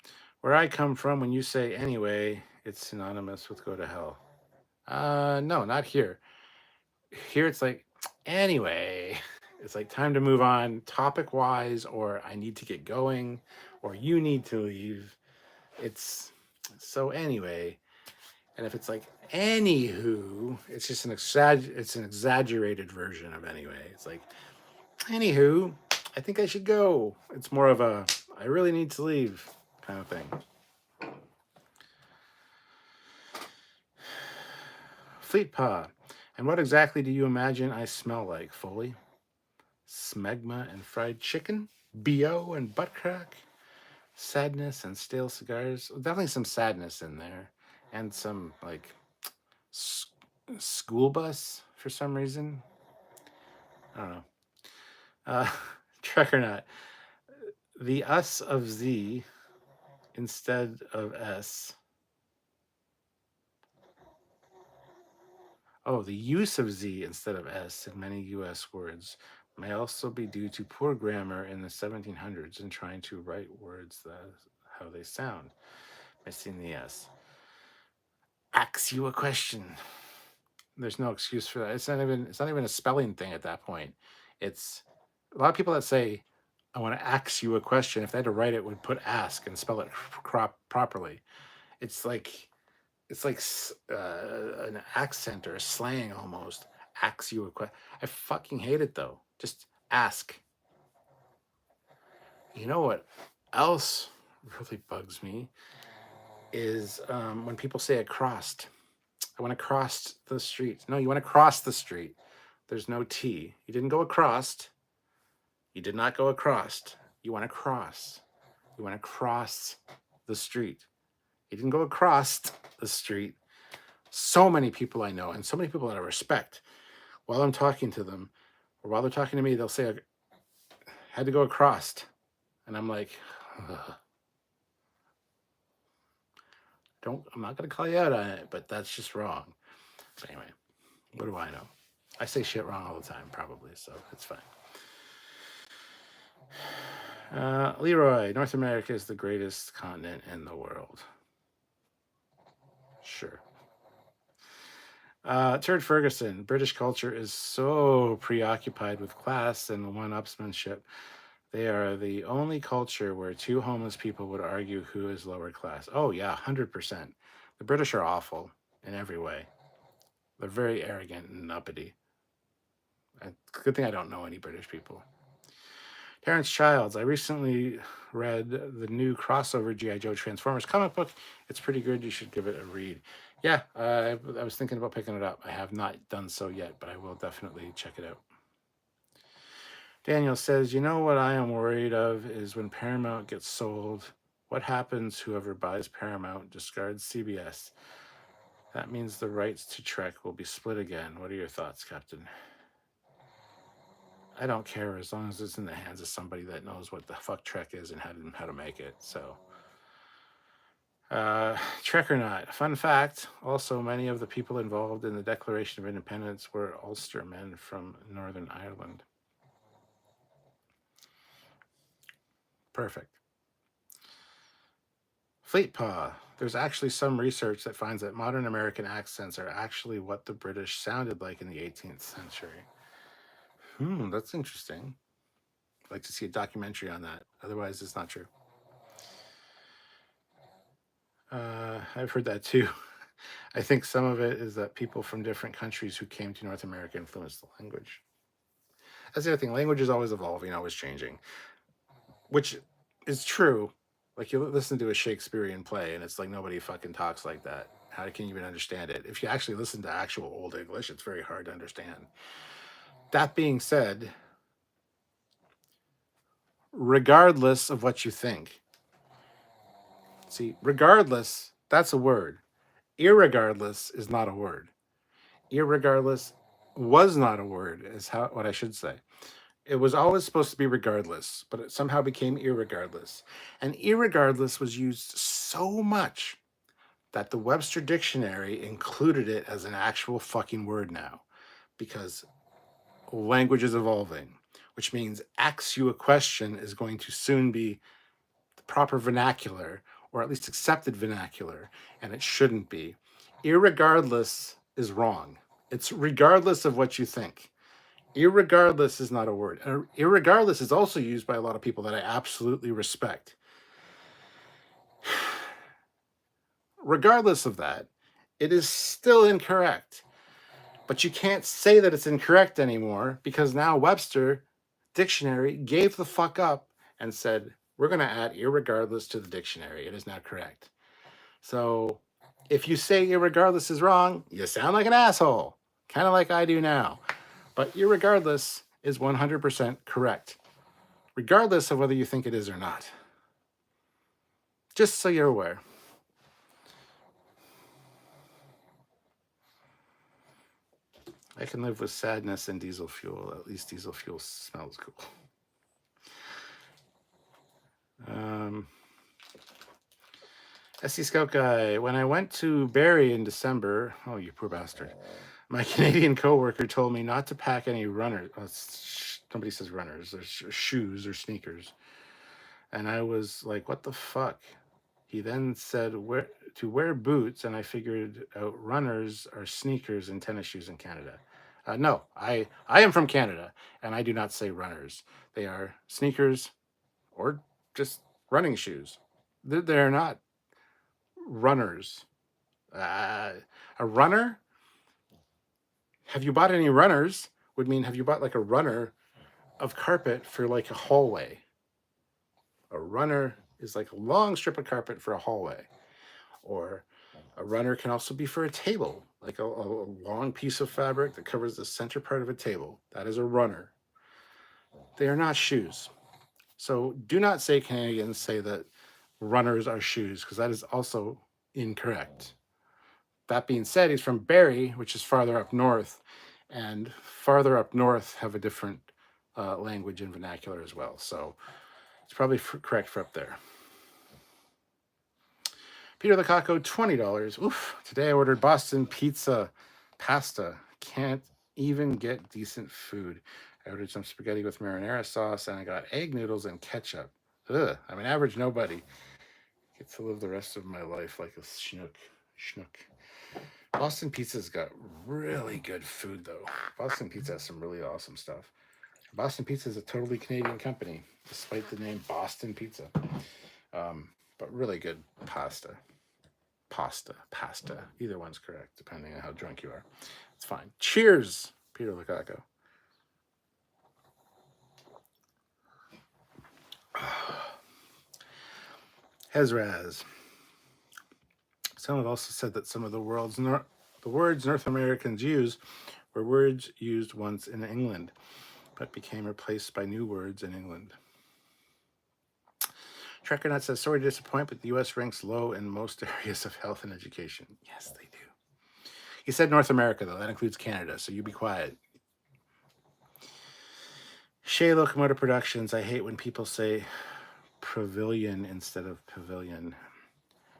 Where I come from, when you say anyway, It's synonymous with go to hell. No, not here. Here it's like, anyway, it's like time to move on topic wise, or I need to get going, or you need to leave. It's so anyway. And if it's like anywho, it's just it's an exaggerated version of anyway. It's like, anywho, I think I should go. It's more of a I really need to leave kind of thing. Fleet paw. And what exactly do you imagine I smell like, Foley? Smegma and fried chicken? BO and butt crack? Sadness and stale cigars? Definitely some sadness in there. And some, like, school bus for some reason. I don't know. Trek or not. The us of Z instead of S. Oh, the use of Z instead of S in many US words may also be due to poor grammar in the 1700s in trying to write words that how they sound. Missing the S. Ask you a question. There's no excuse for that. It's not even a spelling thing at that point. It's a lot of people that say, I want to ask you a question. If they had to write it, would put ask and spell it properly. It's like an accent or a slang almost. Ask you a question. I fucking hate it though. Just ask. You know what else really bugs me is when people say I crossed. I want to cross the street. No, you want to cross the street. There's no T. You didn't go across. You did not go across. You want to cross. You want to cross the street. You didn't go across the street. So many people I know and so many people that I respect, while I'm talking to them or while they're talking to me, they'll say, I had to go across. And I'm like, ugh. I'm not going to call you out on it, but that's just wrong. But anyway, what do I know? I say shit wrong all the time, probably, so it's fine. Leroy, North America is the greatest continent in the world. Sure. Turd Ferguson, British culture is so preoccupied with class and one-upsmanship. They are the only culture where two homeless people would argue who is lower class. Oh, yeah, 100%. The British are awful in every way. They're very arrogant and uppity. Good thing I don't know any British people. Terrence Childs, I recently read the new crossover G.I. Joe Transformers comic book. It's pretty good. You should give it a read. Yeah, I was thinking about picking it up. I have not done so yet, but I will definitely check it out. Daniel says, you know what I am worried of is when Paramount gets sold, what happens whoever buys Paramount discards CBS? That means the rights to Trek will be split again. What are your thoughts, Captain? I don't care as long as it's in the hands of somebody that knows what the fuck Trek is and how to make it. So, Trek or not. Fun fact, also, many of the people involved in the Declaration of Independence were Ulstermen from Northern Ireland. Perfect. Fleet paw. There's actually some research that finds that modern American accents are actually what the British sounded like in the 18th century. That's interesting. I'd like to see a documentary on that. Otherwise, it's not true. I've heard that too. I think some of it is that people from different countries who came to North America influenced the language. That's the other thing. Language is always evolving, always changing, which is true. Like you listen to a Shakespearean play and it's like nobody fucking talks like that. How can you even understand it? If you actually listen to actual Old English, it's very hard to understand. That being said, regardless of what you think, see, regardless, that's a word. Irregardless is not a word. Irregardless was not a word, is what I should say. It was always supposed to be regardless, but it somehow became irregardless. And irregardless was used so much that the Webster Dictionary included it as an actual fucking word now because language is evolving, which means ask you a question is going to soon be the proper vernacular or at least accepted vernacular, and it shouldn't be. Irregardless is wrong. It's regardless of what you think. Irregardless is not a word. Irregardless is also used by a lot of people that I absolutely respect. Regardless of that, it is still incorrect. But you can't say that it's incorrect anymore because now Webster Dictionary gave the fuck up and said, we're going to add irregardless to the dictionary. It is now correct. So if you say irregardless is wrong, you sound like an asshole, kind of like I do now. But irregardless is 100% correct, regardless of whether you think it is or not. Just so you're aware. I can live with sadness and diesel fuel. At least diesel fuel smells cool. SC Scout Guy, when I went to Barrie in December, oh, you poor bastard, my Canadian coworker told me not to pack any runners. Somebody says runners, there's shoes or sneakers. And I was like, what the fuck? He then said to wear boots, and I figured out runners are sneakers and tennis shoes in Canada. No, I am from Canada, and I do not say runners. They are sneakers or just running shoes. They're not runners. A runner? Have you bought any runners? Would mean, have you bought like a runner of carpet for like a hallway? A runner is like a long strip of carpet for a hallway. Or a runner can also be for a table, like a long piece of fabric that covers the center part of a table. That is a runner. They are not shoes. So do not say Canadians say that runners are shoes, because that is also incorrect. That being said, he's from Barrie, which is farther up north, and farther up north have a different language and vernacular as well. So it's probably correct for up there. Peter Lukaku, $20. Oof. Today I ordered Boston pizza pasta. Can't even get decent food. I ordered some spaghetti with marinara sauce, and I got egg noodles and ketchup. Ugh. I'm an average nobody. Get to live the rest of my life like a schnook. Boston Pizza's got really good food, though. Boston Pizza has some really awesome stuff. Boston Pizza is a totally Canadian company, despite the name Boston Pizza. But really good pasta. Pasta. Either one's correct, depending on how drunk you are. It's fine. Cheers, Peter Lukaku. Hezraz. Some have also said that some of the words North Americans use were words used once in England, but became replaced by new words in England. Trekyards says, sorry to disappoint, but the U.S. ranks low in most areas of health and education. Yes, they do. He said North America, though. That includes Canada, so you be quiet. Shea Locomotive Productions. I hate when people say pavilion instead of pavilion.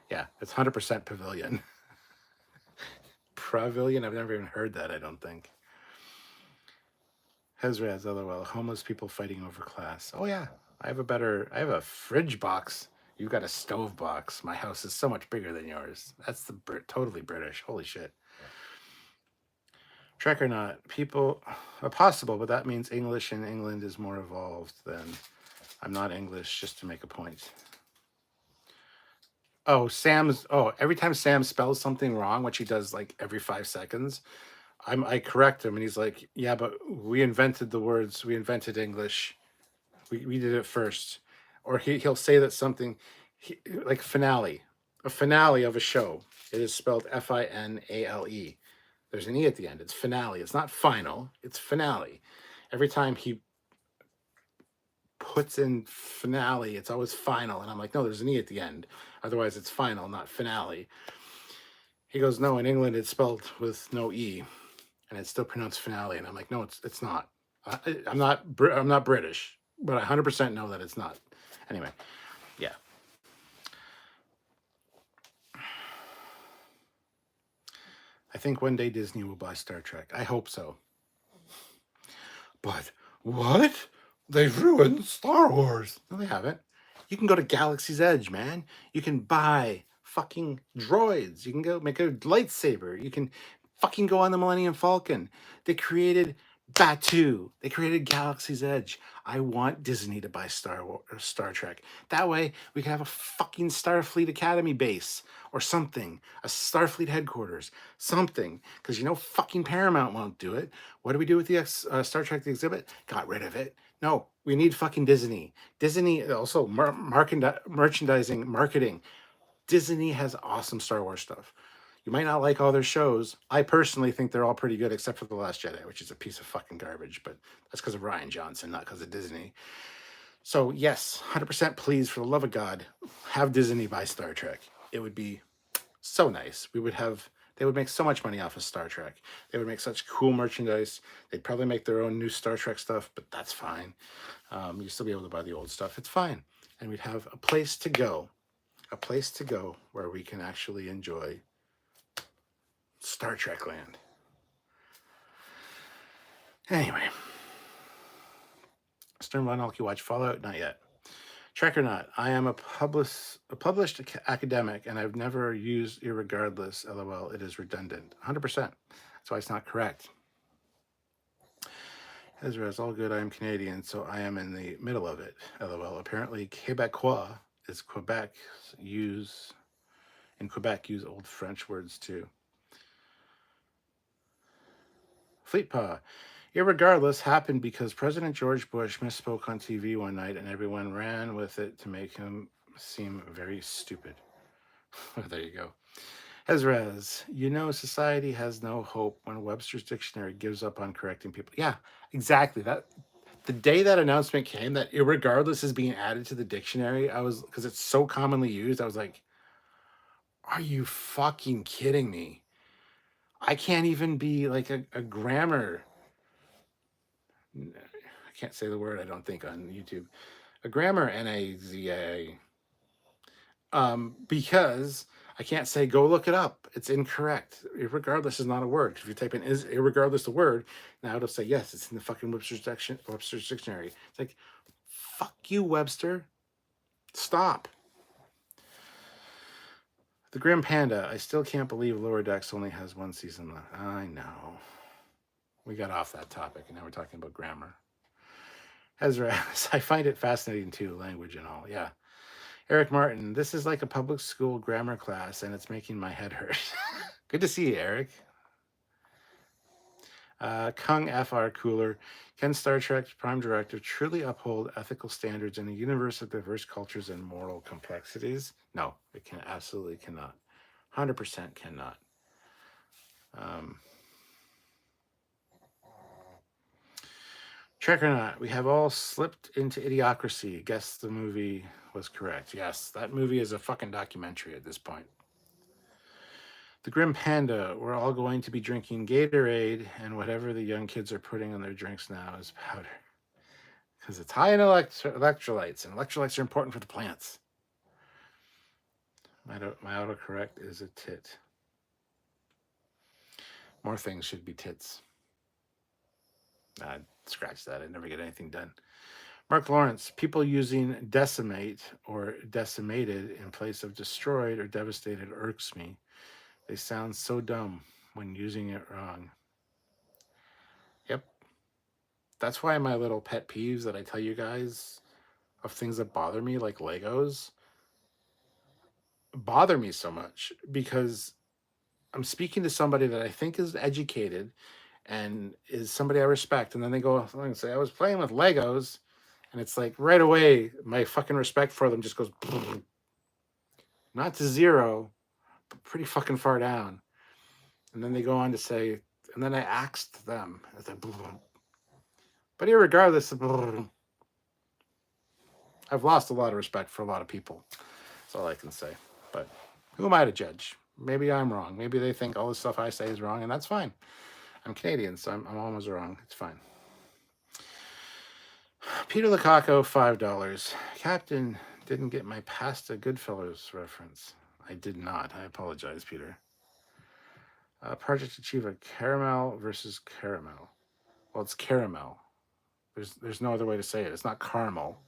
Yeah, it's 100% pavilion. Pavilion? I've never even heard that, I don't think. Hezraz, LOL. Homeless people fighting over class. Oh, yeah. I have a fridge box. You've got a stove box. My house is so much bigger than yours. That's totally British. Holy shit. Trek or not, people are possible, but that means English in England is more evolved than I'm not English, just to make a point. Every time Sam spells something wrong, which he does like every 5 seconds, I correct him, and he's like, yeah, but we invented the words. We invented English. We did it first. Or he'll say that something, like finale, a finale of a show. It is spelled Finale. There's an E at the end. It's finale. It's not final. It's finale. Every time he puts in finale, it's always final. And I'm like, no, there's an E at the end. Otherwise, it's final, not finale. He goes, no, in England, it's spelled with no E. And it's still pronounced finale. And I'm like, no, it's not. I'm not British, but I 100% know that it's not. Anyway, yeah. I think one day Disney will buy Star Trek. I hope so. But what? They've ruined Star Wars. No, they haven't. You can go to Galaxy's Edge, man. You can buy fucking droids. You can go make a lightsaber. You can fucking go on the Millennium Falcon. They created Batu. They created Galaxy's Edge. I want Disney to buy Star Trek. That way we can have a fucking Starfleet Academy base or something, a Starfleet headquarters, something. Because fucking Paramount won't do it. What do we do with the Star Trek the exhibit? Got rid of it. No, we need fucking Disney. Disney also merchandising, marketing. Disney has awesome Star Wars stuff. You might not like all their shows. I personally think they're all pretty good, except for The Last Jedi, which is a piece of fucking garbage. But that's because of Rian Johnson, not because of Disney. So yes, 100% please, for the love of God, have Disney buy Star Trek. It would be so nice. They would make so much money off of Star Trek. They would make such cool merchandise. They'd probably make their own new Star Trek stuff, but that's fine. You'd still be able to buy the old stuff. It's fine. And we'd have a place to go where we can actually enjoy Star Trek land. Anyway, Stern Von Alki watch Fallout? Not yet. Trek or not, I am a published academic, and I've never used irregardless. LOL, it is redundant. 100%. That's why it's not correct. Ezra, it's all good. I am Canadian, so I am in the middle of it. LOL. Apparently, Quebecois is Quebec. In Quebec, use old French words too. Fleetpaw. Irregardless happened because President George Bush misspoke on TV one night and everyone ran with it to make him seem very stupid. There you go. Ezraz, society has no hope when Webster's Dictionary gives up on correcting people. Yeah, exactly. That the day that announcement came that irregardless is being added to the dictionary, because it's so commonly used, I was like, are you fucking kidding me? I can't even be like a grammar. I can't say the word, I don't think, on YouTube. A grammar NAZA. Because I can't say go look it up. It's incorrect. Irregardless is not a word. If you type in is irregardless the word, now it'll say yes, it's in the fucking Webster's Dictionary. It's like, fuck you, Webster. Stop. The Grim Panda. I still can't believe Lower Decks only has one season left. I know. We got off that topic, and now we're talking about grammar. Ezra, I find it fascinating too, language and all. Yeah. Eric Martin, this is like a public school grammar class, and it's making my head hurt. Good to see you, Eric. Kung FR Cooler, can Star Trek's Prime Directive truly uphold ethical standards in a universe of diverse cultures and moral complexities? No, it absolutely cannot. 100% cannot. Trek or not, we have all slipped into idiocracy. Guess the movie was correct. Yes, that movie is a fucking documentary at this point. The Grim Panda, we're all going to be drinking Gatorade, and whatever the young kids are putting on their drinks now is powder. Because it's high in electrolytes, and electrolytes are important for the plants. My autocorrect is a tit. More things should be tits. Scratch that. I never get anything done. Mark Lawrence, people using decimate or decimated in place of destroyed or devastated irks me. They sound so dumb when using it wrong. Yep. That's why my little pet peeves that I tell you guys of things that bother me, like Legos, bother me so much because I'm speaking to somebody that I think is educated and is somebody I respect. And then they go and say, I was playing with Legos. And it's like right away, my fucking respect for them just goes not to zero, but pretty fucking far down. And then they go on to say, and then I asked them, but irregardless, I've lost a lot of respect for a lot of people. That's all I can say. But who am I to judge? Maybe I'm wrong. Maybe they think all the stuff I say is wrong, and that's fine. I'm Canadian, so I'm almost wrong. It's fine. Peter Lukaku, $5. Captain, didn't get my Pasta Goodfellas reference. I did not. I apologize, Peter. Project Achieva, caramel versus caramel. Well, it's caramel. There's no other way to say it. It's not caramel.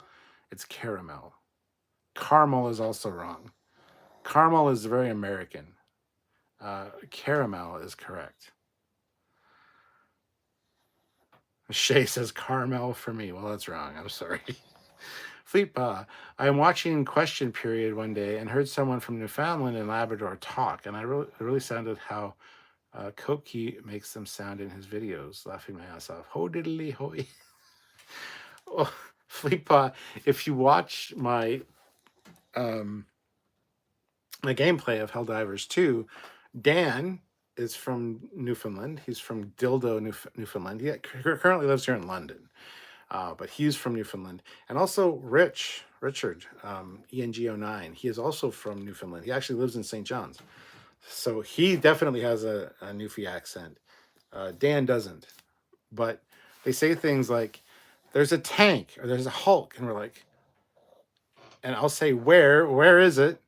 It's caramel. caramel is also wrong. Caramel is very American. Caramel is correct. Shay says caramel for me. Well, that's wrong. I'm sorry. Fleetpaw. I'm watching Question Period one day and heard someone from Newfoundland and Labrador talk, and it really sounded how Koki makes them sound in his videos, laughing my ass off. Ho diddly hoy. Oh, Fleetpaw, if you watch my my gameplay of Helldivers 2, Dan is from Newfoundland. He's from Dildo, Newfoundland. He currently lives here in London, but he's from Newfoundland. And also Richard, ENG09, he is also from Newfoundland. He actually lives in St. John's. So he definitely has a Newfie accent. Dan doesn't. But they say things like, there's a tank or there's a Hulk. And we're like, and I'll say, where is it?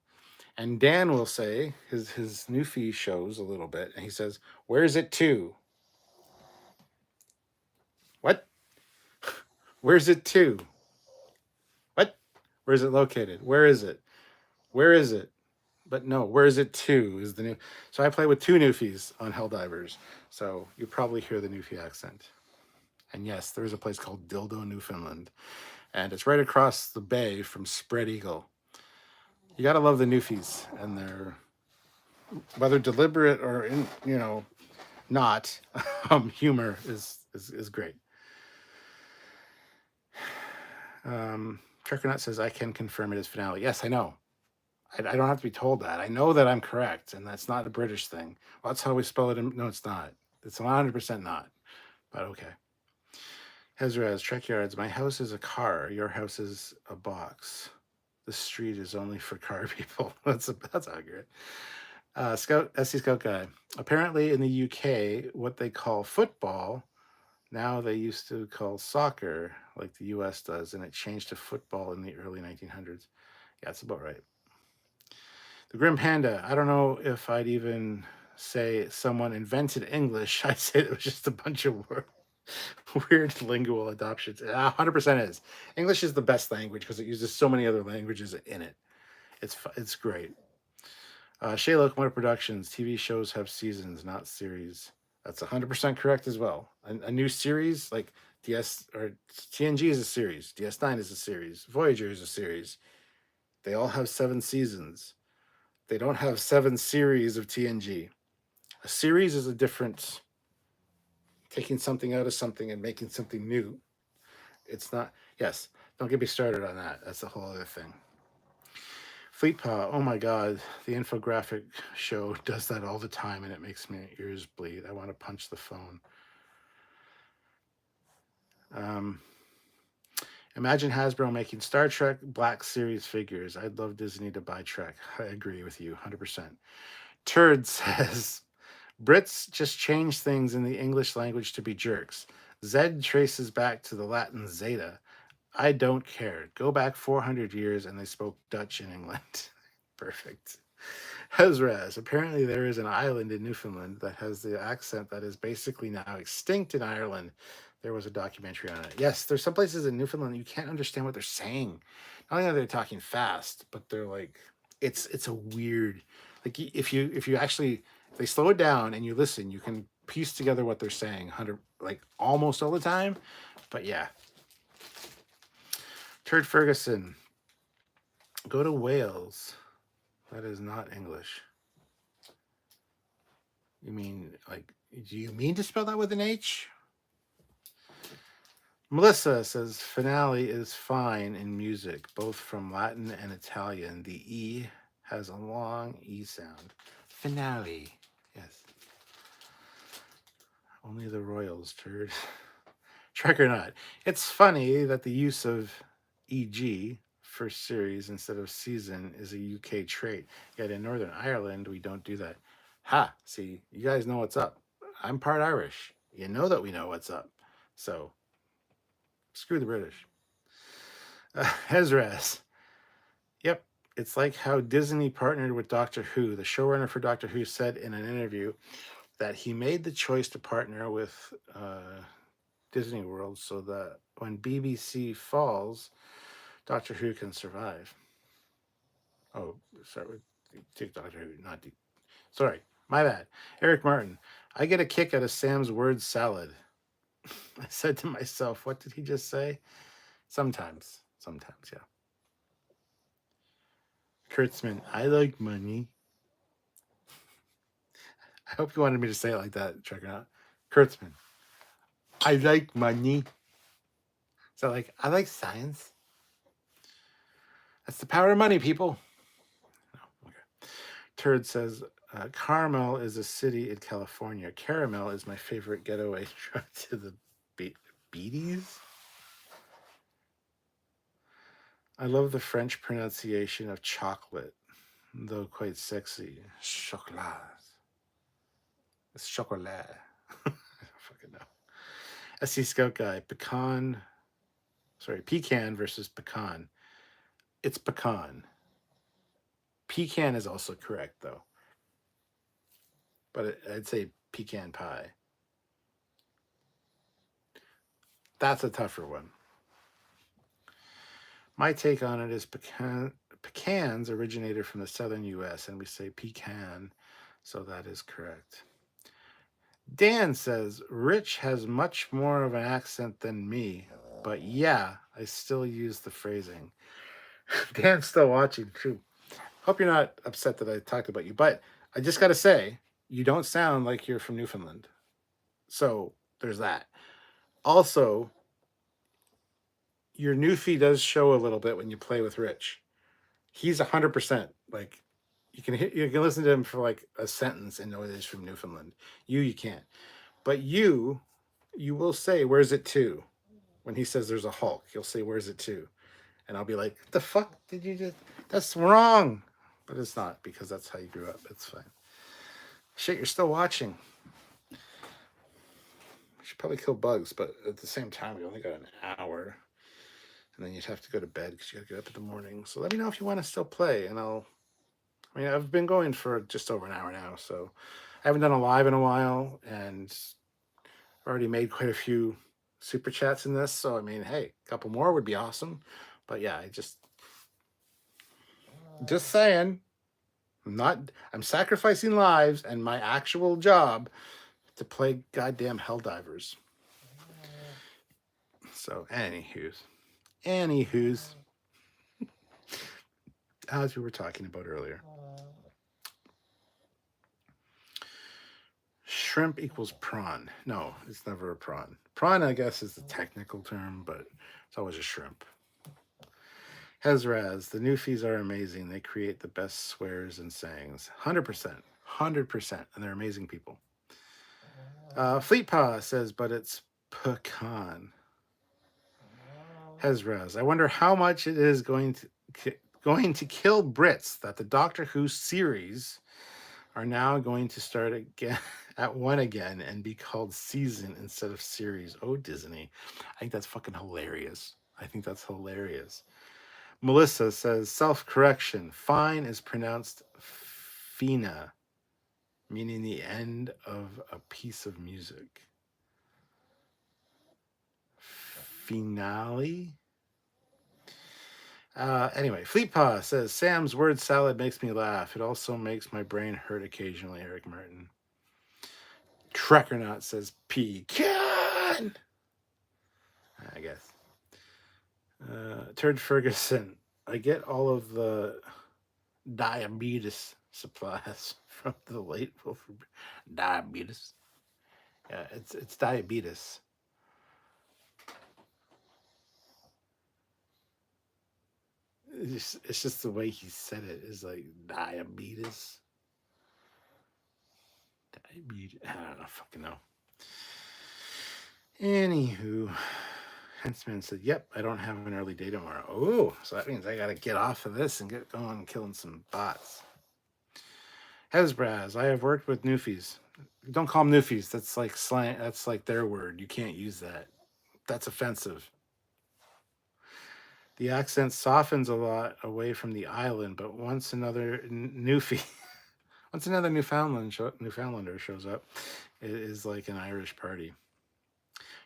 And Dan will say, his Newfie shows a little bit, and he says, where's it to? What? Where's it to? What? Where's it located? Where is it? Where is it? But no, where is it to is the new. So I play with two Newfies on Helldivers. So you probably hear the Newfie accent. And yes, there is a place called Dildo, Newfoundland. And it's right across the bay from Spread Eagle. You got to love the Newfies and their, whether deliberate or, not, humor is great. Trekyards says, I can confirm it is finale. Yes, I know. I don't have to be told that. I know that I'm correct, and that's not a British thing. Well, that's how we spell it. No, it's not. It's 100% not. But okay. Hezraz, Trekyards, my house is a car. Your house is a box. The street is only for car people. That's accurate. Scout Guy. Apparently in the UK, what they call football, now they used to call soccer, like the US does, and it changed to football in the early 1900s. Yeah, that's about right. The Grim Panda. I don't know if I'd even say someone invented English. I'd say it was just a bunch of weird lingual adoptions. 100% is. English is the best language because it uses so many other languages in it. It's great. Shea Locomotive Productions. TV shows have seasons, not series. That's 100% correct as well. A new series like DS or TNG is a series. DS9 is a series. Voyager is a series. They all have 7 seasons. They don't have 7 series of TNG. A series is a different, taking something out of something and making something new. It's not, yes, don't get me started on that. That's a whole other thing. Fleetpaw, oh my God, the infographic show does that all the time and it makes my ears bleed. I want to punch the phone. Imagine Hasbro making Star Trek Black Series figures. I'd love Disney to buy Trek. I agree with you 100%. Turd says, Brits just change things in the English language to be jerks. Z traces back to the Latin zeta. I don't care. Go back 400 years and they spoke Dutch in England. Perfect. Hezraz. Apparently there is an island in Newfoundland that has the accent that is basically now extinct in Ireland. There was a documentary on it. Yes, there's some places in Newfoundland you can't understand what they're saying. Not only are they talking fast, but they're like, it's a weird, like if you actually, if they slow it down and you listen, you can piece together what they're saying like almost all the time. But yeah. Turd Ferguson. Go to Wales. That is not English. You mean, like, do you mean to spell that with an H? Melissa says, finale is fine in music, both from Latin and Italian. The E has a long E sound. Finale. Yes. Only the royals, turd. Trek or not. It's funny that the use of EG for series instead of season is a UK trait. Yet in Northern Ireland, we don't do that. Ha! See, you guys know what's up. I'm part Irish. You know that we know what's up. So, screw the British. Hezras. Yep, it's like how Disney partnered with Doctor Who. The showrunner for Doctor Who said in an interview that he made the choice to partner with Disney World so that when BBC falls, Doctor Who can survive. Oh, sorry. TikTok, not sorry. My bad. Eric Martin. I get a kick out of Sam's word salad. I said to myself, what did he just say? Sometimes. Sometimes, yeah. Kurtzman. I like money. I hope you wanted me to say it like that. Check it out. Kurtzman. I like money. So like, I like science. That's the power of money, people. Oh, okay. Turd says, Carmel is a city in California. Caramel is my favorite getaway drug to the beaties. I love the French pronunciation of chocolate, though quite sexy. Chocolat. It's chocolat. I don't fucking know. SC Scout Guy. Pecan versus pecan. It's pecan. Pecan is also correct, though. But I'd say pecan pie. That's a tougher one. My take on it is pecans originated from the southern U.S., and we say pecan, so that is correct. Dan says, Rich has much more of an accent than me, but yeah, I still use the phrasing. Dan's still watching, too. Hope you're not upset that I talked about you, but I just got to say, you don't sound like you're from Newfoundland. So there's that. Also, your Newfie does show a little bit when you play with Rich. He's 100%. Like, you can listen to him for like a sentence and know it is from Newfoundland. You can't. But you will say, where's it to? When he says there's a Hulk, you'll say, where's it to? And I'll be like, the fuck did you just? That's wrong. But it's not, because that's how you grew up. It's fine. Shit, you're still watching. We should probably kill bugs, but at the same time, we only got an hour. And then you'd have to go to bed because you got to get up in the morning. So let me know if you want to still play, and I've been going for just over an hour now, so I haven't done a live in a while, and I've already made quite a few super chats in this. So hey, a couple more would be awesome. But yeah, just saying, I'm sacrificing lives and my actual job to play goddamn Helldivers. So anywho's, as we were talking about earlier. Shrimp equals prawn. No, it's never a prawn. Prawn, I guess, is the technical term, but it's always a shrimp. Hezraz, the Newfies are amazing. They create the best swears and sayings. 100%. 100%. And they're amazing people. Fleetpaw says, but it's pecan. Hezraz, I wonder how much it is going to kill Brits that the Doctor Who series are now going to start again at one again and be called season instead of series. Oh, Disney. I think that's fucking hilarious. I think that's hilarious. Melissa says, self-correction. Fine is pronounced fina, meaning the end of a piece of music. Finale? Anyway, Fleetpaw says, Sam's word salad makes me laugh. It also makes my brain hurt occasionally, Eric Martin. Trekyards says, pecan! I guess. Turd Ferguson, I get all of the diabetes supplies from the late Wilford. Diabetes. Yeah, it's diabetes. It's just the way he said it is like diabetes. Diabetes. I don't know. Fucking know. Anywho, Henchman said, "Yep, I don't have an early day tomorrow." Oh, so that means I got to get off of this and get going killing some bots. Hezbraz, I have worked with Newfies. Don't call them Newfies. That's like slang. That's like their word. You can't use that. That's offensive. The accent softens a lot away from the island, but once another Newfie, once another Newfoundlander shows up, it is like an Irish party.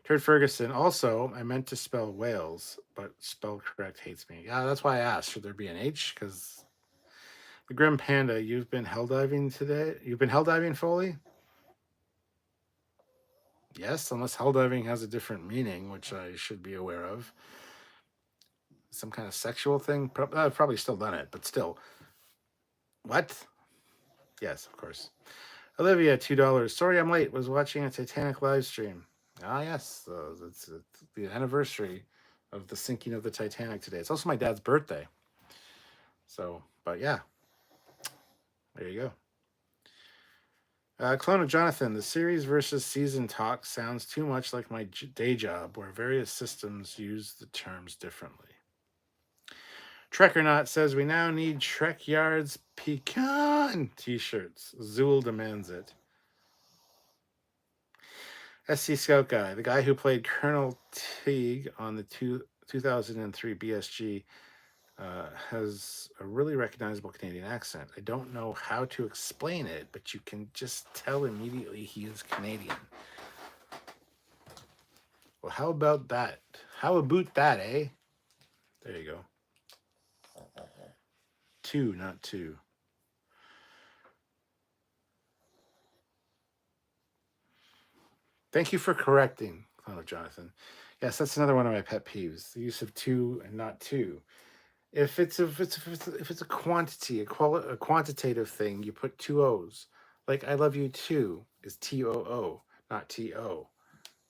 Turd Ferguson, also, I meant to spell Wales, but spell correct hates me. Yeah, that's why I asked. Should there be an H? Because The Grim Panda, you've been hell diving today? You've been hell diving, Foley? Yes, unless hell diving has a different meaning, which I should be aware of. Some kind of sexual thing? I've probably still done it, but still. What? Yes, of course. Olivia, $2. Sorry I'm late. Was watching a Titanic live stream. Ah, yes. It's the anniversary of the sinking of the Titanic today. It's also my dad's birthday. So, but yeah, there you go. Clone of Jonathan, the series versus season talk sounds too much like my day job, where various systems use the terms differently. Trekyards says we now need Trekyards pecan t-shirts. Zool demands it. SC Scout Guy, the guy who played Colonel Teague on the 2003 BSG, has a really recognizable Canadian accent. I don't know how to explain it, but you can just tell immediately he is Canadian. Well, how about that? How about that, eh? There you go. 2, not 2. Thank you for correcting, Clone of Jonathan. Yes, that's another one of my pet peeves: the use of 2 and not 2. If it's a quantity, a quantitative thing, you put 2 O's. Like I love you too is TOO, not TO.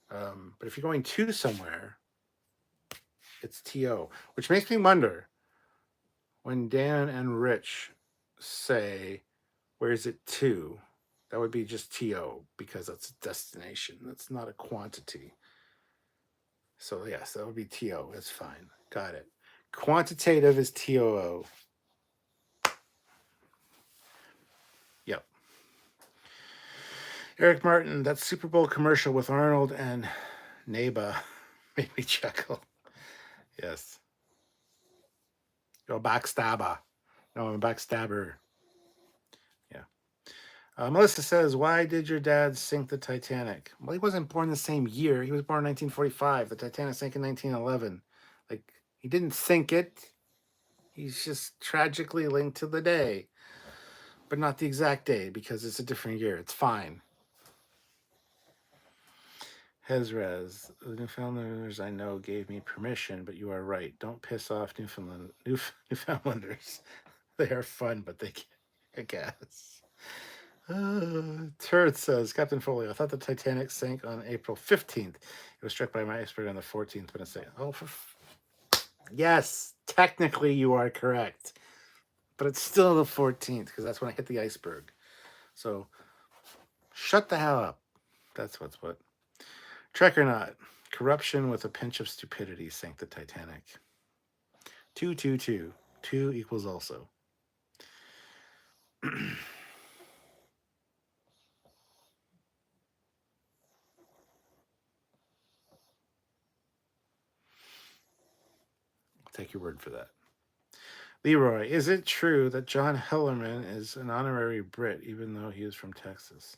But if you're going to somewhere, it's TO, which makes me wonder when Dan and Rich say, "Where's it to?" That would be just TO because that's a destination. That's not a quantity. So yes, that would be TO. That's fine. Got it. Quantitative is TOO. Yep. Eric Martin, that Super Bowl commercial with Arnold and Neba made me chuckle. Yes. You're a backstabber. No, I'm a backstabber. Yeah. Melissa says, why did your dad sink the Titanic? Well, he wasn't born the same year. He was born in 1945. The Titanic sank in 1911. Like, he didn't sink it. He's just tragically linked to the day, but not the exact day because it's a different year. It's fine. Hezrez, the Newfoundlanders I know gave me permission, but you are right. Don't piss off Newfoundlanders. They are fun, but they can't, I guess. Turd says, Captain Foley, I thought the Titanic sank on April 15th. It was struck by an iceberg on the 14th, but it's yes, technically you are correct. But it's still the 14th because that's when I hit the iceberg. So shut the hell up. That's what's what. Trek or not, corruption with a pinch of stupidity sank the Titanic. 2, 2, 2. 2 equals also. I'll take your word for that. Leroy, is it true that John Hellerman is an honorary Brit even though he is from Texas?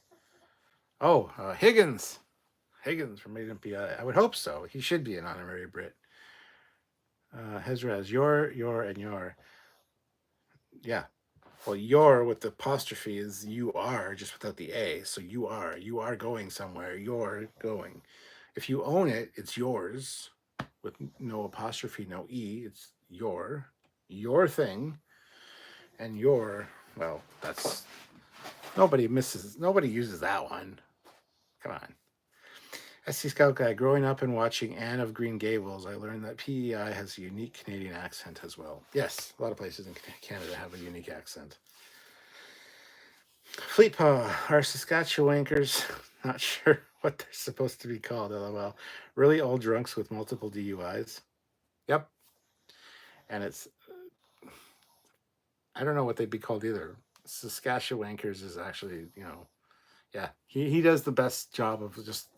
Oh, Higgins. Higgins from Made in PI. I would hope so. He should be an honorary Brit. Hezraz, your, and your. Yeah. Well, your with the apostrophe is you are, just without the A. So you are going somewhere. You're going. If you own it, it's yours with no apostrophe, no E. It's your thing. And well, that's, nobody uses that one. Come on. SC Scout Guy, growing up and watching Anne of Green Gables, I learned that PEI has a unique Canadian accent as well. Yes, a lot of places in Canada have a unique accent. Fleet Paw, are Saskatchewankers not sure what they're supposed to be called, lol. Really old drunks with multiple DUIs? Yep. And it's, I don't know what they'd be called either. Saskatchewankers is actually, yeah, he does the best job of just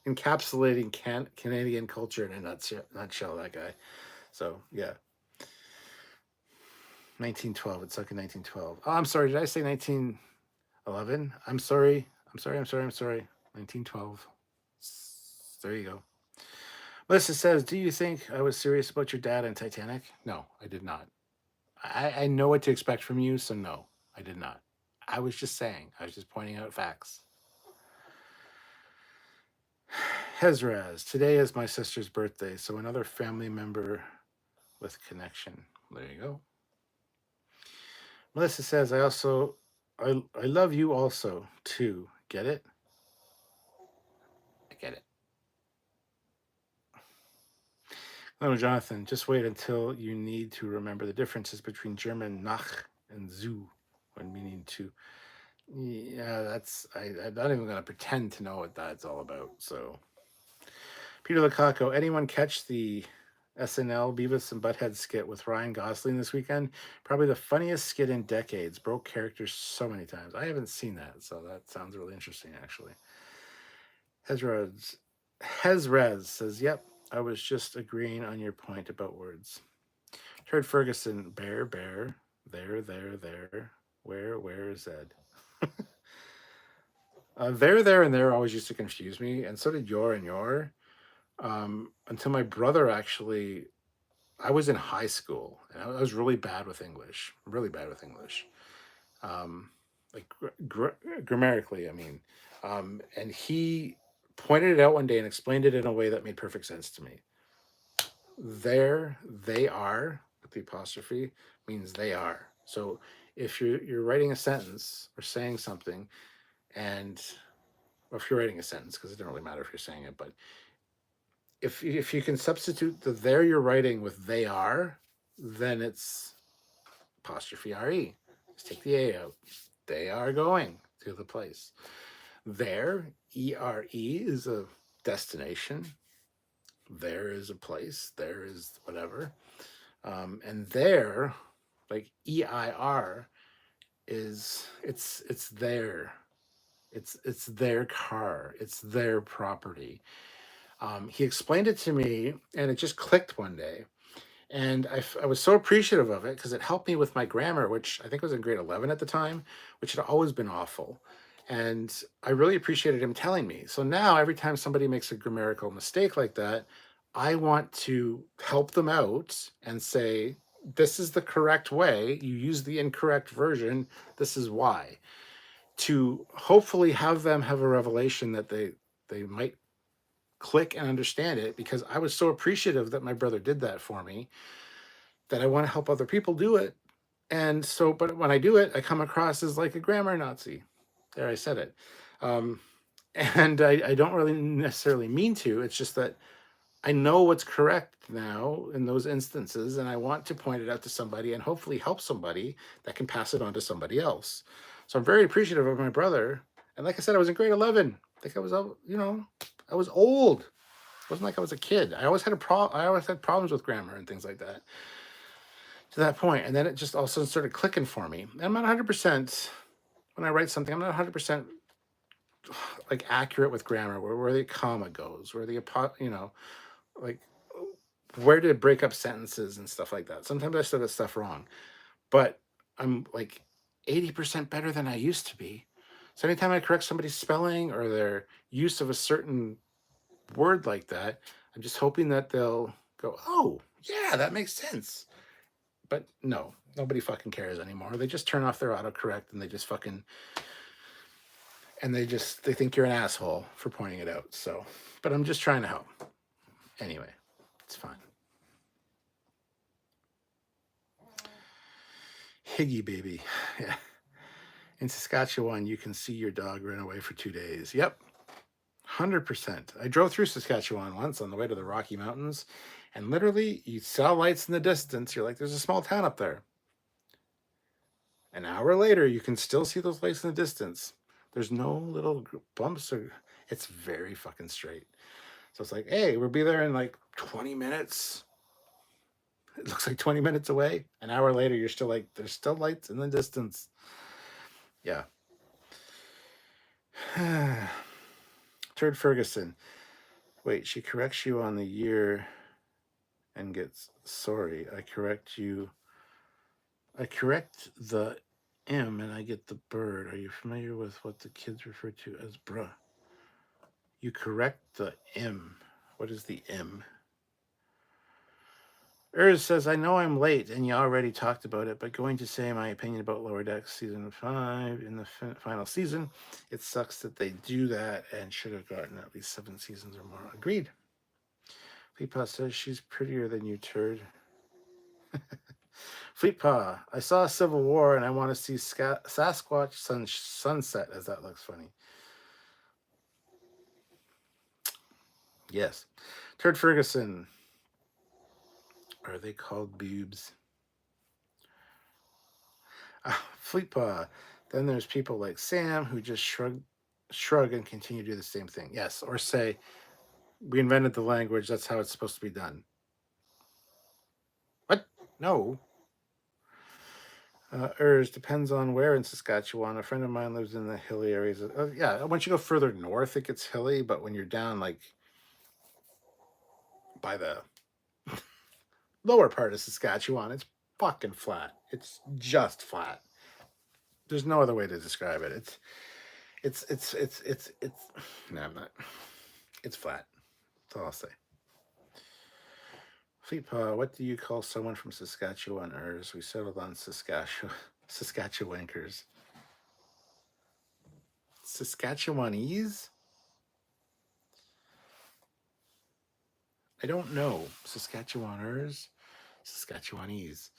encapsulating Canadian culture in a nutshell, that guy. So, yeah. 1912. It sunk in 1912. Oh, I'm sorry. Did I say 1911? I'm sorry. 1912. There you go. Melissa says, do you think I was serious about your dad and Titanic? No, I did not. I know what to expect from you, so no. I did not. I was just saying. I was just pointing out facts. Hezraz, today is my sister's birthday, so another family member with connection. There you go. Melissa says, I love you also, too. Get it? I get it. Oh, Jonathan, just wait until you need to remember the differences between German nach and zu when meaning to. Yeah, I'm not even going to pretend to know what that's all about. So, Peter Lukaku, anyone catch the SNL Beavis and Butthead skit with Ryan Gosling this weekend? Probably the funniest skit in decades. Broke characters so many times. I haven't seen that, so that sounds really interesting, actually. Hezrez says, yep, I was just agreeing on your point about words. Heard Ferguson, bear, there, where is Ed? There, and there always used to confuse me, and so did your and your. Until my brother actually, I was in high school, and I was really bad with English, like grammatically, I mean. And he pointed it out one day and explained it in a way that made perfect sense to me. There, they are, with the apostrophe, means they are. So if you're writing a sentence or saying something, and or if you're writing a sentence, because it doesn't really matter if you're saying it, but if you can substitute the there you're writing with they are, then it's apostrophe re. Just take the a out. They are going to the place. There, ere, is a destination. There is a place. There is whatever. And there, like EIR, is it's there. It's their car. It's their property. He explained it to me, and it just clicked one day. And I was so appreciative of it because it helped me with my grammar, which I think was in grade 11 at the time, which had always been awful. And I really appreciated him telling me. So now every time somebody makes a grammatical mistake like that, I want to help them out and say, this is the correct way. You use the incorrect version. This is why. To hopefully have them have a revelation that they might click and understand it, because I was so appreciative that my brother did that for me that I want to help other people do it. And so, but when I do it, I come across as like a grammar Nazi. There, I said it. And I don't really necessarily mean to. It's just that I know what's correct now in those instances, and I want to point it out to somebody and hopefully help somebody that can pass it on to somebody else. So I'm very appreciative of my brother. And like I said, I was in grade 11. I think I was, I was old. It wasn't like I was a kid. I always had problems with grammar and things like that to that point. And then it just all of a sudden started clicking for me. And I'm not 100%, when I write something, I'm not 100% like accurate with grammar, where the comma goes, where the, like where to break up sentences and stuff like that. Sometimes I still get stuff wrong, but I'm like 80% better than I used to be. So anytime I correct somebody's spelling or their use of a certain word like that, I'm just hoping that they'll go, oh, yeah, that makes sense. But no, nobody fucking cares anymore. They just turn off their autocorrect and they just fucking, and they think you're an asshole for pointing it out. So, but I'm just trying to help. Anyway, it's fine. Higgy baby. Yeah. In Saskatchewan, you can see your dog run away for 2 days. Yep. 100%. I drove through Saskatchewan once on the way to the Rocky Mountains, and literally you saw lights in the distance. You're like, there's a small town up there. An hour later, you can still see those lights in the distance. There's no little bumps, or it's very fucking straight. So it's like, hey, we'll be there in like 20 minutes. It looks like 20 minutes away. An hour later, you're still like, there's still lights in the distance. Yeah. Turd Ferguson. Wait, she corrects you on the year and gets sorry. I correct the M and I get the bird. Are you familiar with what the kids refer to as bruh? You correct the M. What is the M? Urs says, I know I'm late and you already talked about it, but going to say my opinion about Lower Decks season 5 in the final season, it sucks that they do that and should have gotten at least 7 seasons or more. Agreed. Fleetpaw says, she's prettier than you, turd. Fleetpaw, I saw Civil War and I want to see Sasquatch Sunset, as that looks funny. Yes. Turd Ferguson. Are they called boobs? Fleetpaw. Then there's people like Sam who just shrug and continue to do the same thing. Yes, or say, we invented the language, that's how it's supposed to be done. What? No. Depends on where in Saskatchewan. A friend of mine lives in the hilly areas. Yeah, once you go further north, it gets hilly, but when you're down like by the lower part of Saskatchewan, it's fucking flat. It's just flat. There's no other way to describe it. It's no, I'm not. It's flat. That's all I'll say. Fleetpaw, what do you call someone from Saskatchewaners? We settled on Saskatchewankers. Saskatchewanese? I don't know. Saskatchewaners? Saskatchewanese.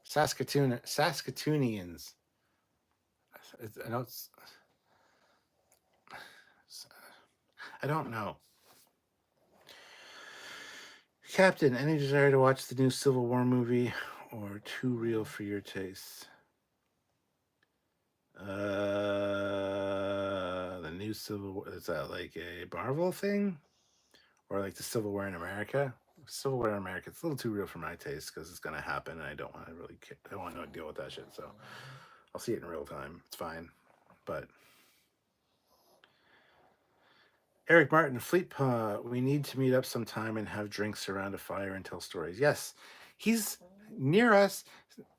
Saskatoonians. I know it's... I don't know. Captain, any desire to watch the new Civil War movie or too real for your taste? The new Civil War, is that like a Marvel thing? Or like the Civil War in America? Civil War in America, it's a little too real for my taste because it's going to happen and I don't want to really I don't want to deal with that shit. So I'll see it in real time. It's fine. But Eric Martin, Fleetpaw, we need to meet up sometime and have drinks around a fire and tell stories. Yes, he's near us.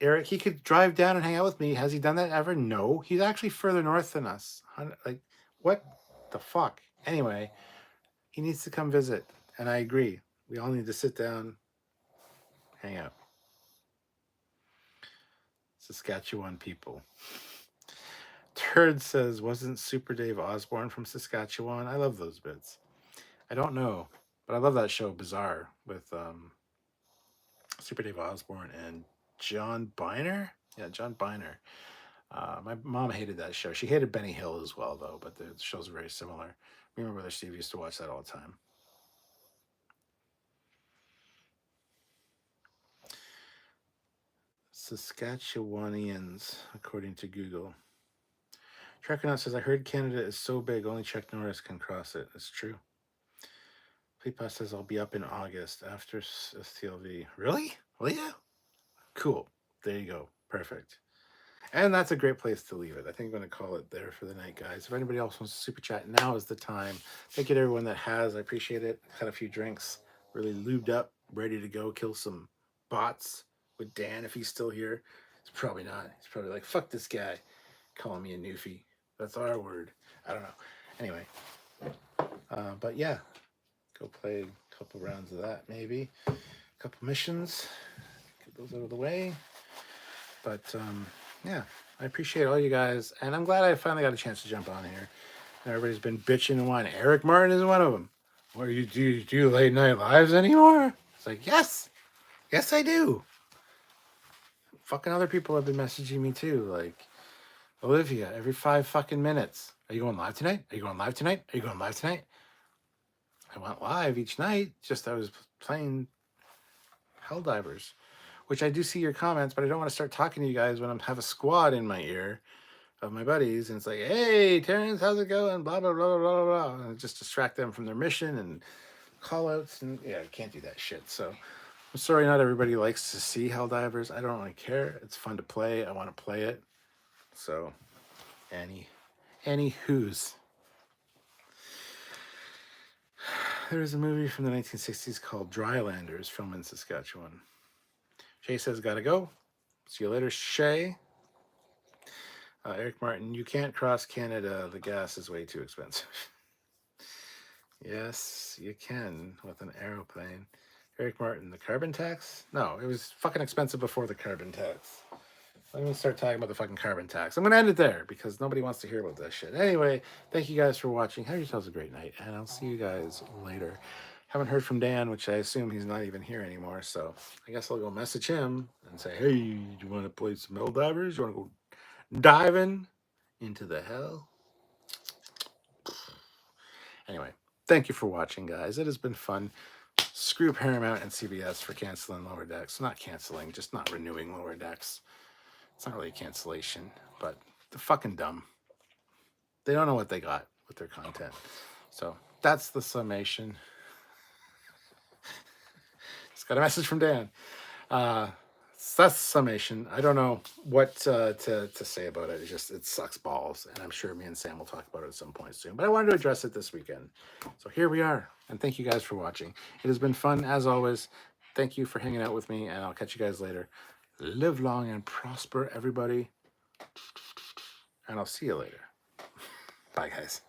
Eric, he could drive down and hang out with me. Has he done that ever? No. He's actually further north than us. Like, what the fuck? Anyway, he needs to come visit. And I agree. We all need to sit down, hang out. Saskatchewan people. Turd says, wasn't Super Dave Osborne from Saskatchewan? I love those bits. I don't know, but I love that show, Bizarre, with Super Dave Osborne and John Biner. Yeah, John Biner. My mom hated that show. She hated Benny Hill as well, though, but the shows are very similar. Me and my brother Steve used to watch that all the time. Saskatchewanians, according to Google. Trekyards says, I heard Canada is so big, only Chuck Norris can cross it. It's true. Fleetpaw says, I'll be up in August after STLV. Really? Will you? Cool. There you go. Perfect. And that's a great place to leave it. I think I'm going to call it there for the night, guys. If anybody else wants to super chat, now is the time. Thank you to everyone that has. I appreciate it. Had a few drinks, really lubed up, ready to go kill some bots with Dan if he's still here. He's probably not. He's probably like, fuck this guy, calling me a newfie. That's our word. I don't know. Anyway, but yeah, go play a couple rounds of that, maybe. A couple missions. Get those out of the way. But yeah, I appreciate all you guys, and I'm glad I finally got a chance to jump on here. Everybody's been bitching and whining. Eric Martin is one of them. What do you do late night lives anymore? It's like, yes I do. Fucking other people have been messaging me too, like, Olivia, every 5 fucking minutes. Are you going live tonight? Are you going live tonight? Are you going live tonight? I went live each night. Just I was playing Helldivers, which I do see your comments, but I don't want to start talking to you guys when I have a squad in my ear of my buddies, and it's like, hey, Terrence, how's it going? Blah, blah, blah, blah, blah, blah. And just distract them from their mission and call outs, and yeah, I can't do that shit. So I'm sorry not everybody likes to see Helldivers. I don't really care. It's fun to play. I want to play it. So anywho's. There was a movie from the 1960s called Drylanders, filmed in Saskatchewan. Shay says, gotta go. See you later, Shay. Eric Martin, you can't cross Canada. The gas is way too expensive. Yes, you can with an aeroplane. Eric Martin, the carbon tax? No, it was fucking expensive before the carbon tax. Let me start talking about the fucking carbon tax. I'm going to end it there because nobody wants to hear about that shit. Anyway, thank you guys for watching. Have yourselves a great night, and I'll see you guys later. Haven't heard from Dan, which I assume he's not even here anymore, so I guess I'll go message him and say, hey, you want to play some Helldivers? You want to go diving into the hell? Anyway, thank you for watching, guys. It has been fun. Screw Paramount and CBS for canceling Lower Decks. Not canceling, just not renewing Lower Decks. It's not really a cancellation, but they're fucking dumb. They don't know what they got with their content. So that's the summation. Just got a message from Dan. So that's the summation. I don't know what to say about it. It sucks balls, and I'm sure me and Sam will talk about it at some point soon. But I wanted to address it this weekend. So here we are, and thank you guys for watching. It has been fun, as always. Thank you for hanging out with me, and I'll catch you guys later. Live long and prosper, everybody. And I'll see you later. Bye, guys.